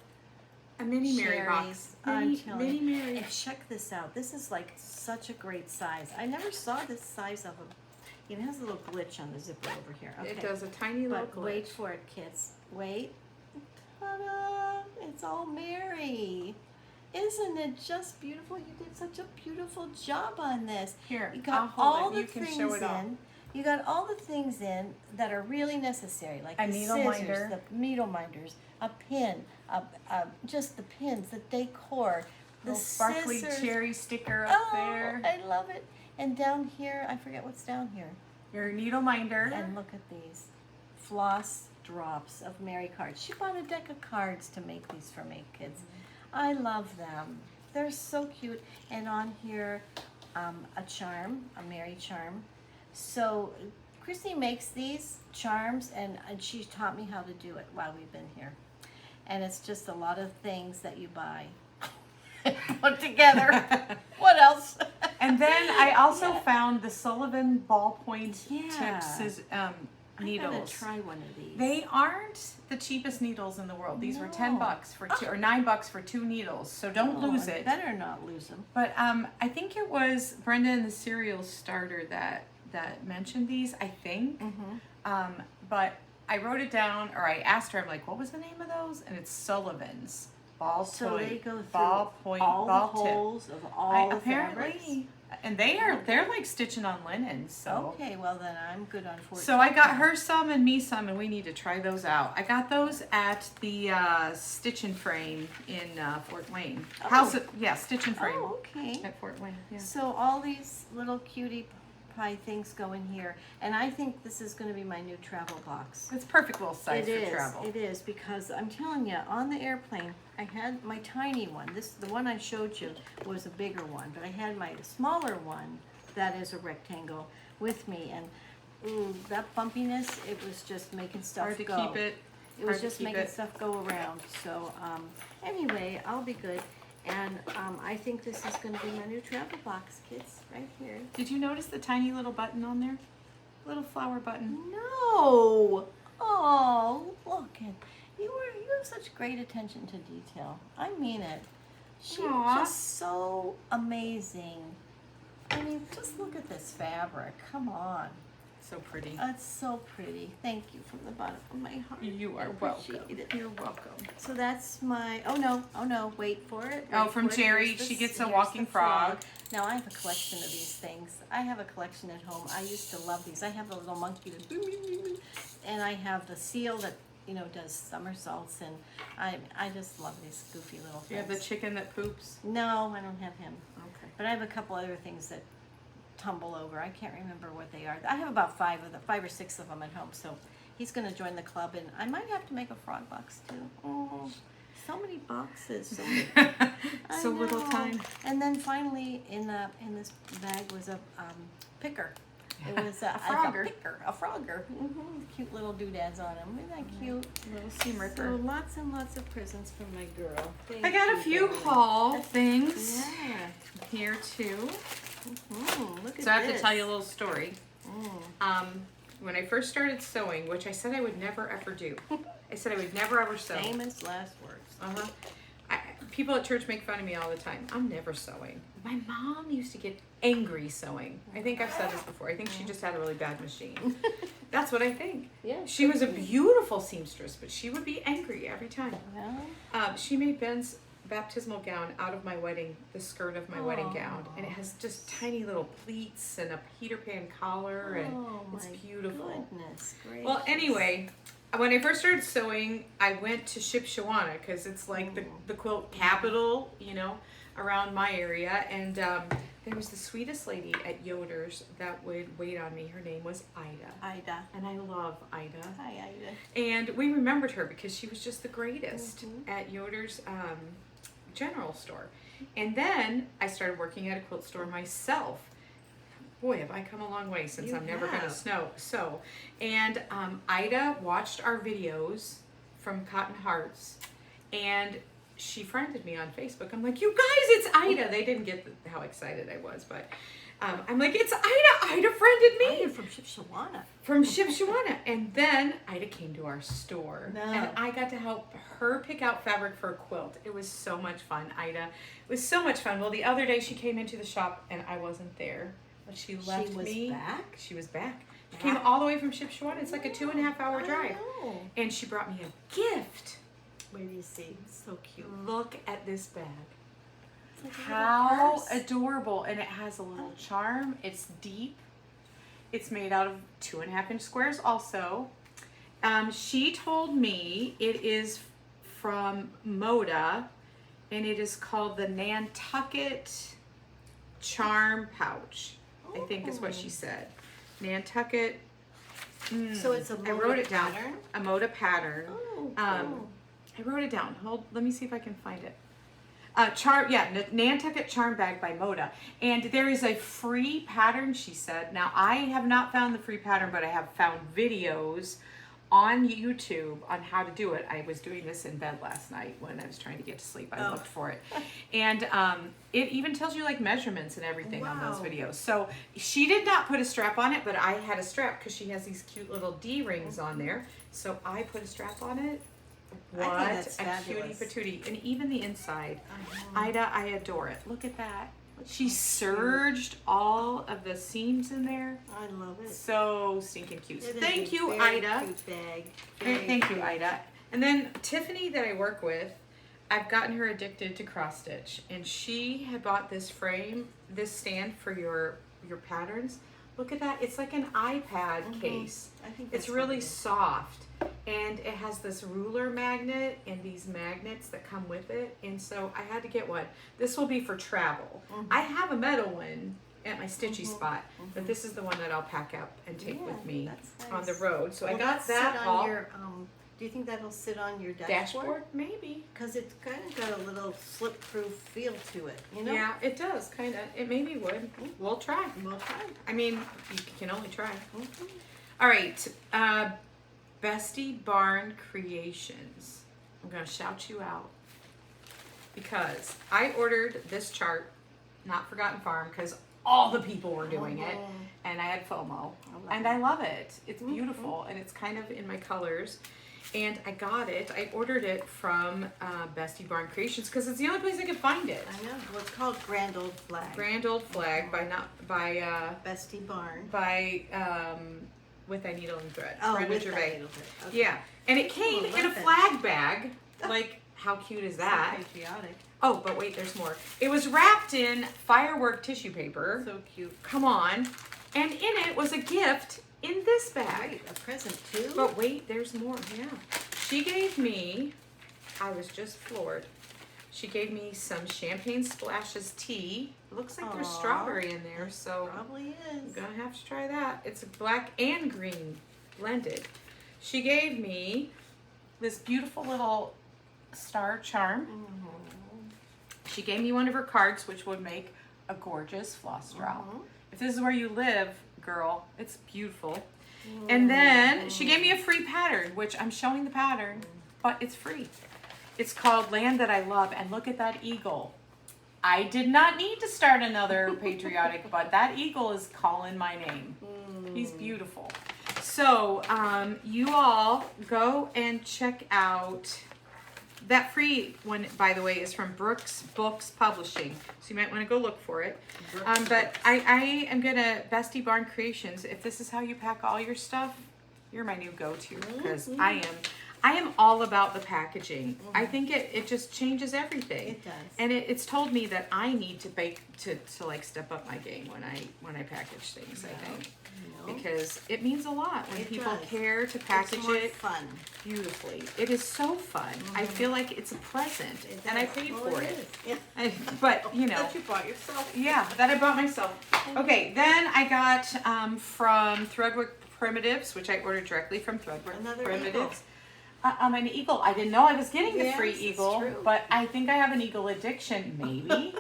A mini Mary cherries. box. I'm Mini, telling mini you. Mary. And check this out. This is like such a great size. I never saw this size of a. It has a little glitch on the zipper over here. Okay. It does a tiny little But wait glitch. for it, kids. Wait. Ta-da! It's all Mary. Isn't it just beautiful? You did such a beautiful job on this. Here, You got I'll hold all it. the You can things show it in. off. You got all the things in that are really necessary, like A the needle scissors, minder. the needle minders, a pin, just the pins, the decor, the Little sparkly scissors. cherry sticker up there. I love it. And down here, I forget what's down here. Your needle minder. And look at these floss drops of Mary cards. She bought a deck of cards to make these for me, kids. I love them. They're so cute. And on here, a charm, a Mary charm. So Kristi makes these charms, and she taught me how to do it while we've been here. And it's just a lot of things that you buy put together. What else? And then I also found the Sullivan ballpoint Yeah. tips needles. I gotta try one of these. They aren't the cheapest needles in the world. These were No. $10 for two, or $9 for 2 needles. So don't lose I it. better not lose them. But I think it was Brenda and the Cereal Starter that mentioned these, I think. Mm-hmm. But I wrote it down, or I asked her, I'm like, what was the name of those? And it's Sullivan's ballpoint. So they go through ballpoint all ball the tip. holes of all the fabrics? Apparently, and they're like stitching on linen. So Okay, well then I'm good on 14. so I got her some and me some, and we need to try those out. I got those at the Stitch and Frame in Fort Wayne. Oh. Stitch and Frame Oh, okay. at Fort Wayne. Yeah. So all these little cutie pie things go in here, and I think this is going to be my new travel box. It's perfect little size It for is. travel. It is, because I'm telling you, on the airplane, I had my tiny one. The one I showed you was a bigger one, but I had my smaller one that is a rectangle with me, and ooh, that bumpiness, it was just making stuff Hard to go. keep it. It was hard to just keep making it. stuff go around. So anyway, I'll be good. And I think this is going to be my new travel box, kids, right here. Did you notice the tiny little button on there? Little flower button. No! Oh, look at you have such great attention to detail. I mean it. She's Aw. just so amazing. I mean, just look at this fabric. Come on. So pretty. That's so pretty. Thank you from the bottom of my heart. You I are welcome. appreciate it. You're welcome. So that's my, oh no, wait for it. Oh, wait from for it. Jerry, Here's the- she gets a here's walking the frog. Now I have a collection of these things. I have a collection at home. I used to love these. I have the little monkey that, and I have the seal that, does somersaults, and I just love these goofy little things. You have the chicken that poops. No, I don't have him. Okay. But I have a couple other things that tumble over. I can't remember what they are. I have about 5 or 6 of them at home, so he's going to join the club, and I might have to make a frog box too. Oh, so many boxes. So many. So I little know. time. And then finally, in this bag was a picker. It was A frogger. A frogger. Cute little doodads on them. Isn't that cute? Little seam So ripper. lots and lots of presents from my girl. I got a few baby. haul things Yeah. here too. Look at So I have this. to tell you a little story. Mm. When I first started sewing, which I said I would never ever do. I said I would never ever sew. Famous last words. People at church make fun of me all the time. I'm never sewing. My mom used to get angry sewing. I think I've said this before. I think she just had a really bad machine. That's what I think. Yeah. She was a beautiful seamstress, but she would be angry every time. Well, She made Ben's baptismal gown out of my wedding, the skirt of my wedding gown, and it has just tiny little pleats and a Peter Pan collar, and it's beautiful. Goodness gracious. Well, anyway, when I first started sewing, I went to Shipshewana because it's like the quilt capital, around my area, and there was the sweetest lady at Yoder's that would wait on me. Her name was Ida. And I love Ida. Hi, Ida. And we remembered her because she was just the greatest at Yoder's general store. And then I started working at a quilt store myself. Boy, have I come a long way since You I'm never going to have. sew. And Ida watched our videos from Cotton Hearts, and she friended me on Facebook. I'm like, you guys, it's Ida. They didn't get how excited I was, but I'm like, it's Ida. Ida friended me. Ida from Shipshewana. From Shipshewana. And then Ida came to our store. No. And I got to help her pick out fabric for a quilt. It was so much fun, Ida. It was so much fun. Well, the other day she came into the shop and I wasn't there. But she left me. She was back? She was back. She came all the way from Shipshewana. It's like a 2.5 hour drive. I know. And she brought me a gift. Where do you see? So cute. Look at this bag. How adorable. And it has a little charm. It's deep. It's made out of 2.5-inch squares also. She told me it is from Moda, and it is called the Nantucket Charm Pouch, I think is what she said. Nantucket. So it's a Moda I wrote it down. pattern? A Moda pattern. Oh, cool. I wrote it down. Let me see if I can find it. Nantucket Charm Bag by Moda. And there is a free pattern, she said. Now, I have not found the free pattern, but I have found videos on YouTube on how to do it. I was doing this in bed last night when I was trying to get to sleep. I looked for it. And it even tells you like measurements and everything on those videos. So she did not put a strap on it, but I had a strap because she has these cute little D-rings on there. So I put a strap on it. What a cutie patootie. And even the inside. Ida, I adore it. Look at that. She serged all of the seams in there. I love it. So stinking cute. It is Thank a you, very Ida. Cute bag. Thank you, Ida. And then Tiffany that I work with, I've gotten her addicted to cross stitch, and she had bought this frame, this stand for your patterns. Look at that. It's like an iPad case. I think it's really soft. And it has this ruler magnet and these magnets that come with it. And so I had to get one. This will be for travel. I have a metal one at my stitchy spot, but this is the one that I'll pack up and take with me on the road. So I got that all. Do you think that'll sit on your dashboard? Maybe. Because it's kind of got a little slip-proof feel to it, you know? Yeah, it does, kind of. It maybe would. We'll try. We'll try. I mean, you can only try. All right. Bestie Barn Creations. I'm going to shout you out because I ordered this chart, Not Forgotten Farm, because all the people were doing it, and I had FOMO, and I love it. It's beautiful, and it's kind of in my colors, and I got it. I ordered it from Bestie Barn Creations because it's the only place I could find it. I know. Well, it's called Grand Old Flag. Grand Old Flag by Bestie Barn. By With Thy Needle and Thread. Oh, Brenda With Thy Gervais. Needle Thread. Okay. Yeah, and it came in a flag bag. Like, how cute is that? So patriotic. Oh, but wait, there's more. It was wrapped in firework tissue paper. So cute. Come on. And in it was a gift in this bag. Wait, a present too? But wait, there's more. Yeah. She gave me, I was just floored. She gave me some Champagne Splashes tea. It looks like there's strawberry in there, so probably is. I'm gonna have to try that. It's black and green blended. She gave me this beautiful little star charm. She gave me one of her cards, which would make a gorgeous floss straw. If this is where you live, girl, it's beautiful. And then she gave me a free pattern, which I'm showing the pattern, but it's free. It's called Land That I Love, and look at that eagle. I did not need to start another patriotic, but that eagle is calling my name. He's beautiful. So you all go and check out that free one, by the way, is from Brooks Books Publishing. So you might want to go look for it. But I am going to, Bestie Barn Creations, if this is how you pack all your stuff, you're my new go-to, because I am all about the packaging. I think it just changes everything. It does. And it's told me that I need to like step up my game when I package things, I think. Because it means a lot when people care to package it fun. Beautifully. It is so fun. I feel like it's a present, and I paid for it. Yeah. But you know, That you bought yourself. yeah, that I bought myself. Okay, then I got from Threadwork Primitives, which I ordered directly from Threadwork Another Primitives. An eagle. I didn't know I was getting the free Yes, eagle, it's true. but I think I have an eagle addiction, maybe.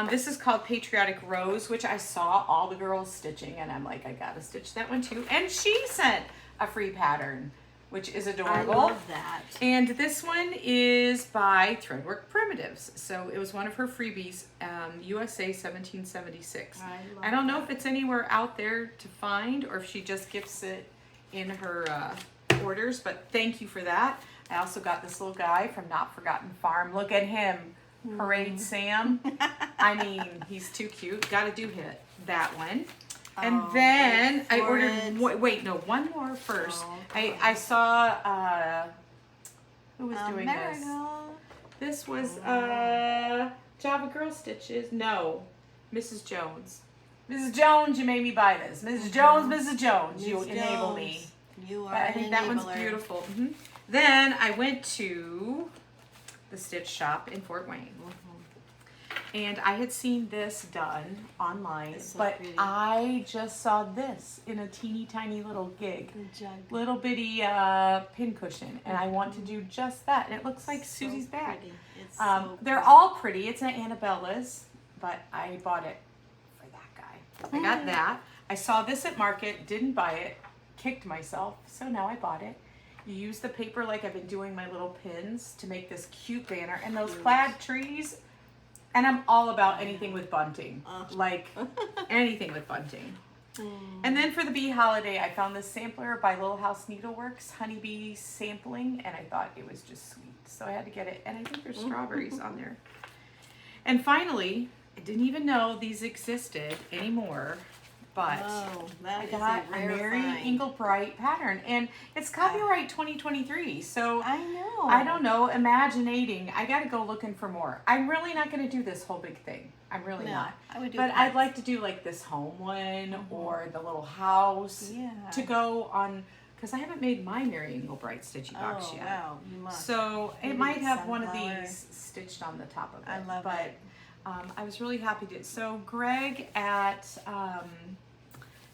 This is called Patriotic Rose, which I saw all the girls stitching, and I'm like, I gotta stitch that one too. And she sent a free pattern, which is adorable. I love that. And this one is by Threadwork Primitives. So it was one of her freebies, USA 1776. I don't know if it's anywhere out there to find or if she just gifts it in her orders, but thank you for that. I also got this little guy from Not Forgotten Farm. Look at him. Parade Sam. I mean, he's too cute. Gotta do that one. And then I ordered, one more first. I saw, who was doing this? This was Java Girl stitches. No, Mrs. Jones. Mrs. Jones, you made me buy this. Mrs. Jones, Mrs. Jones, you enable me. You are But I think that one's beautiful. Then I went to the Stitch Shop in Fort Wayne. And I had seen this done online, so but pretty. I just saw this in a teeny tiny little gig. Little bitty pin cushion, and I want to do just that. And it looks like So Susie's bag. pretty. It's so They're pretty. all pretty. It's an Anabella's, but I bought it for that guy. I got that. I saw this at market, didn't buy it, kicked myself, so now I bought it. You use the paper like I've been doing my little pins to make this cute banner, and those plaid trees. And I'm all about anything with bunting, like anything with bunting. And then for the bee holiday, I found this sampler by Little House Needleworks, honeybee sampling, and I thought it was just sweet. So I had to get it, and I think there's strawberries on there. And finally, I didn't even know these existed anymore, but that I is got a rare Mary find. Engelbreit pattern, and it's copyright 2023, so I know. I don't know, Imaginating. I gotta go looking for more. I'm really not gonna do this whole big thing. I'm really not. I would do But parts. I'd like to do like this home one or the little house to go on, because I haven't made my Mary Engelbreit stitchy box yet. Wow, you must. So Maybe it might have one of sunflower. these stitched on the top of it. I love but, it. I was really happy to. So Greg at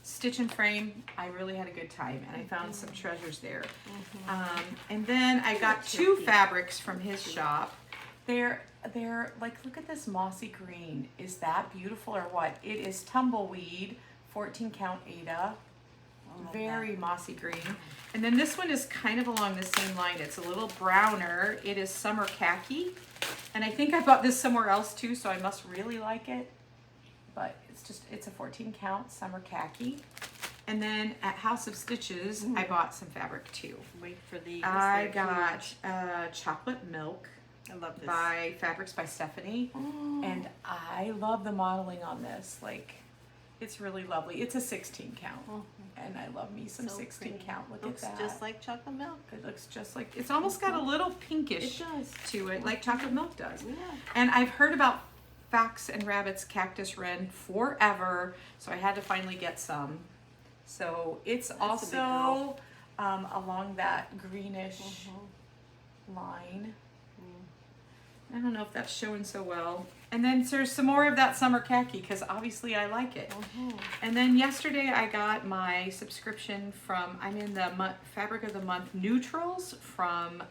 Stitch and Frame, I really had a good time, and I found some treasures there. And then I got two fabrics from his shop. They're like, look at this mossy green. Is that beautiful or what? It is tumbleweed, 14 count Ada. Very mossy green. And then this one is kind of along the same line. It's a little browner. It is summer khaki. And I think I bought this somewhere else too, so I must really like it. But it's a 14 count summer khaki. And then at House of Stitches, I bought some fabric too. Wait for these. I They're got huge. Chocolate Milk I love this. by Fabrics by Stephanie. And I love the modeling on this. Like, it's really lovely. It's a 16 count. And I love me some So 16 pretty. count. Look Looks at that. just like chocolate milk. It looks just like, it's almost got a little pinkish It does. to it, like chocolate milk does. Yeah. And I've heard about Fox and Rabbit's Cactus Wren forever, so I had to finally get some. So it's That's a big also along that greenish line. I don't know if that's showing so well. And then there's some more of that summer khaki, because obviously I like it. And then yesterday I got my subscription from, I'm in the Fabric of the Month Neutrals from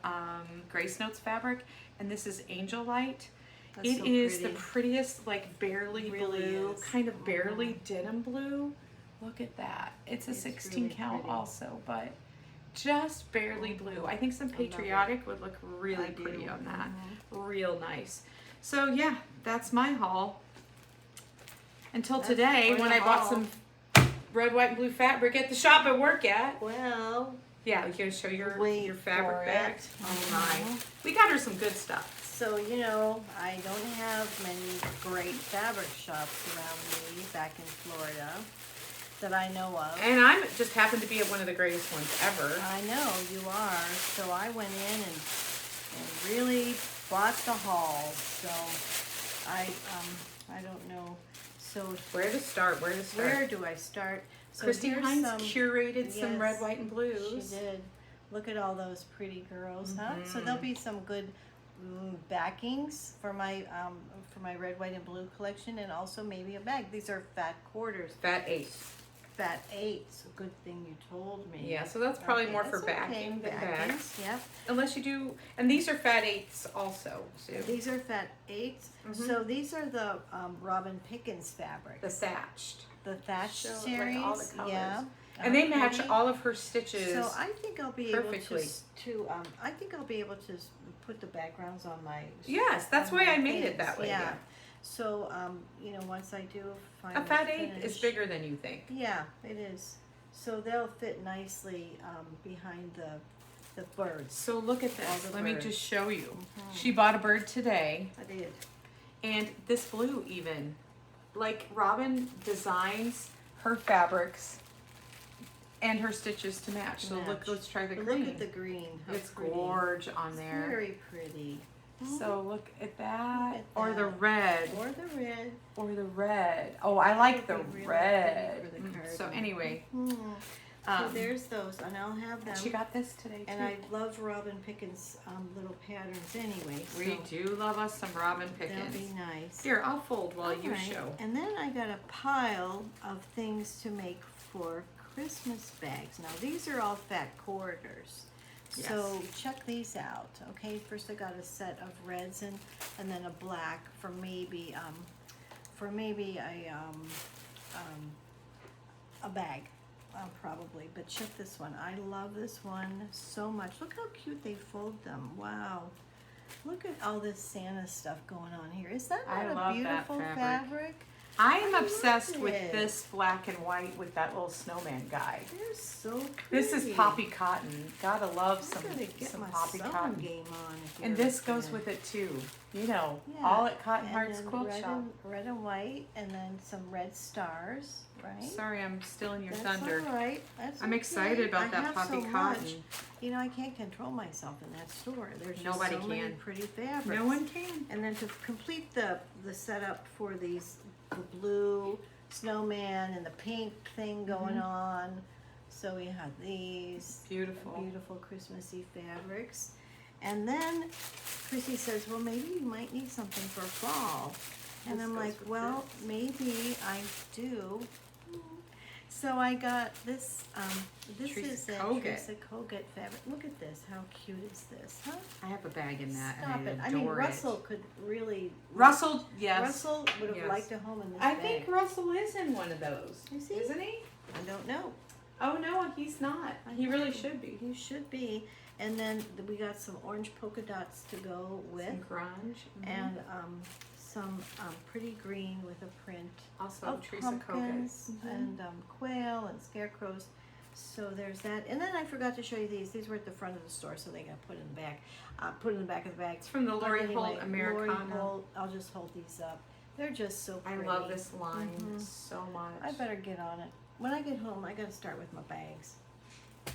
Grace Notes Fabric, and this is Angel Light. That's It so is pretty. the prettiest, like barely Really blue, is. kind of barely denim blue. Look at that. It's a It's 16 really count pretty. also, but just barely blue. I think some Patriotic would look really I do. pretty on that. Real nice. So yeah, that's my haul. Until That's today, quite when a I bought haul. some red, white, and blue fabric at the shop I work at. Well, Yeah, you gonna show your Wait fabric for bag? it. Oh my. We got her some good stuff. so you know, I don't have many great fabric shops around me back in Florida that I know of. And I'm just happen to be at one of the greatest ones ever. I know you are. So I went in and really bought the haul. So I don't know. So Where to start? Where to start? where do I start? So Kristi here's Heinz some- curated some yes, red, white, and blues. She did. Look at all those pretty girls, huh? So there'll be some good backings for my red, white, and blue collection, and also maybe a bag. These are fat quarters, Fat 8. fat 8s. Good thing you told me. Yeah, so that's probably Okay, more for that's okay, backing than backings, bags. Yep. Unless you do, and these are fat 8s also, Sue. These are fat 8s. So these are the Robin Pickens fabric. The thatched. The thatch Show, like, series. all the colors. Yeah. And they match Pretty. all of her stitches. So I think I'll be perfectly. able to I think I'll be able to put the backgrounds on my. Yes, that's on why my I made it things. that way. Yeah. So you know, once I do A finally fat 8 is finish- bigger than you think. Yeah, it is. So they'll fit nicely behind the birds. So look at All this. the Let me birds. just show you. She bought a bird today. I did. And this blue even. Like Robin designs her fabrics and her stitches to match. So look, Match. let's try the But green. look at the green. How It's pretty. gorge on It's there. very pretty. So look at that. Look at Or the that. red. Or the red. Or the red. Oh, I like the That'd be really red. pretty for the card. So anyway, So there's those, and I'll have them. she got this today too. And I love Robin Pickens' little patterns anyway. We do love us some Robin That'll Pickens. be nice. Here, I'll fold while you Alright, show. And then I got a pile of things to make for Christmas bags. Now these are all fat quarters. Yes. So check these out. Okay, first I got a set of reds and then a black for maybe a bag. Probably, but check this one. I love this one so much. Look how cute they fold them. Wow. Look at all this Santa stuff going on here. Is that I not love a that beautiful fabric. fabric? I am I obsessed love with it. this black and white with that little snowman guy. They're so pretty. This is poppy cotton. Gotta love I some gotta get my poppy sewing cotton. game on. if And you're this goes a with it too. You know, Yeah. all at Cotton And Hearts then Quilt Shop. red and white, and then some red stars, right? Sorry, I'm stealing your That's thunder. all right. That's I'm okay. excited about I that have poppy so cotton. much. You know, I can't control myself in that store. There's just Nobody so many can. pretty fabrics. No one can. And then to complete the setup for these, the blue snowman and the pink thing going on. So we have these Beautiful. beautiful Christmassy fabrics. And then Kristi says, well, maybe you might need something for fall. And This I'm goes like, with well, this. maybe I do. So I got this, this Teresa is a Kogut. Teresa Kogut fabric. Look at this, how cute is this, huh? I have a bag in that Stop and it. I I adore mean, it. Russell could really. Russell, yes. Russell would have Yes. liked a home in this I bag. think Russell is in one of those. Is he? Isn't he? I don't know. Oh no, he's not. He really should be. He should be. And then we got some orange polka dots to go with, Some grunge. and some pretty green with a print Also of Teresa pumpkins Kogut. and quail and scarecrows. So there's that. And then I forgot to show you these. These were at the front of the store, so they got put in the back. Put in the back of the bag. It's from the But Lori anyway, Holt Americana. Lori Holt, I'll just hold these up. They're just so I pretty. love this line Mhm. so much. I better get on it. When I get home, I gotta start with my bags.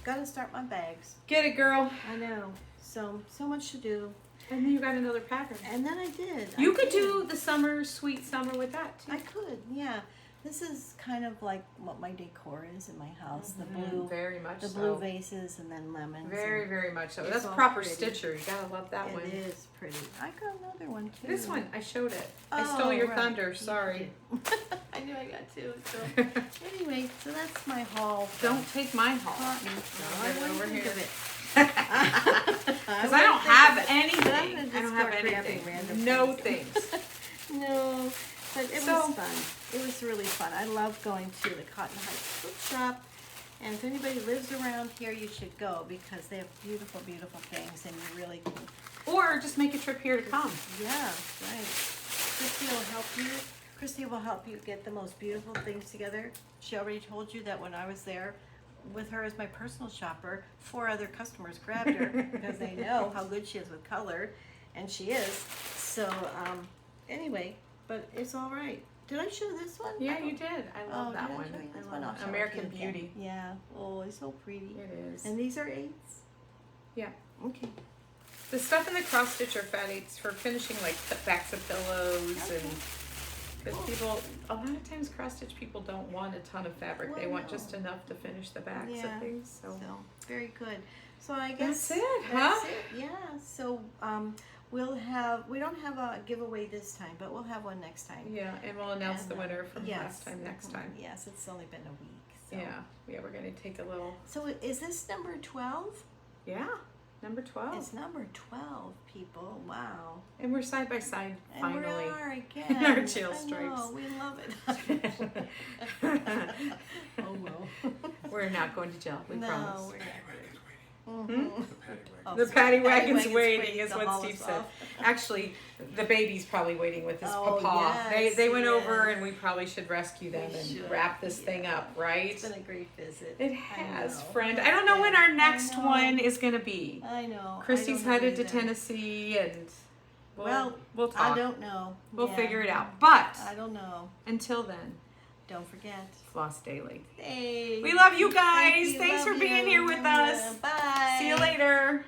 Gotta start my bags. Get it, girl. I know. So much to do. And then you got another pattern. And then I did. You I could did. do the summer, sweet summer with that too. I could, yeah. This is kind of like what my decor is in my house. The Mhm, blue, very much the so. blue vases, and then lemons. Very, and very much so. it's That's all proper pretty. stitcher. You gotta love that one. It is pretty. I got another one too. This one, I showed it. I Oh, stole your right. thunder. You Sorry. did. I knew I got two. So anyway, so that's my haul. from Don't take my haul. Cotton. No, I get it wouldn't over think here. of it. Because I don't have But I'm anything. gonna I don't just have start grabbing anything. random No things. things. No, but it So- was fun. It was really fun. I love going to the Cotton Heights Quilt Shop. And if anybody lives around here, you should go because they have beautiful, beautiful things, and you really can. Or just make a trip here to come. Yeah, right. Kristi will help you. Kristi will help you get the most beautiful things together. She already told you that when I was there with her as my personal shopper, 4 other customers grabbed her because they know how good she is with color, and she is. So anyway, but it's all right. Did I show this one? Yeah, you did. I love that did I one. show you this I one? love I'll it. show it American to you again. Beauty. Yeah. Oh, it's so pretty. It is. And these are 8s? Yeah. Okay. The stuff in the cross stitch are fat 8s for finishing like backs of pillows Okay. and because people a lot of times cross stitch people don't want a ton of fabric. They Well, want no. just enough to finish the backs Yeah. of things. So Very good. So I guess that's it, that's huh? it. Yeah. So we don't have a giveaway this time, but we'll have one next time. Yeah, and we'll announce And, the winner from yes. last time next time. Yes, it's only been a week. So. Yeah, we're gonna take a little. So is this number 12? Yeah, number 12, It's number 12, people. Wow. and we're side by side And finally. we are again. In our tail I stripes. know, we love it. Oh well. We're not going to jail. We no, promise. we're not. Hmm? Oh, The sorry. paddy wagon's wagon's waiting, is to what haul Steve us said. off. Actually, the baby's probably waiting with his Oh, papa. yes, They went over, yes. and we probably should rescue them We and should, wrap this thing yeah. up, right? It's been a great visit. It I has, know. friend. I don't know when our next know. one is gonna be. I know. Kristi's I don't know headed to either. Tennessee, and Well, we'll talk. I don't know. We'll Yeah. figure it out. But I don't know. until then, Don't forget. floss daily. Hey. We love you guys. Thank you. Thanks Love for being you. here with us. Bye. See you later.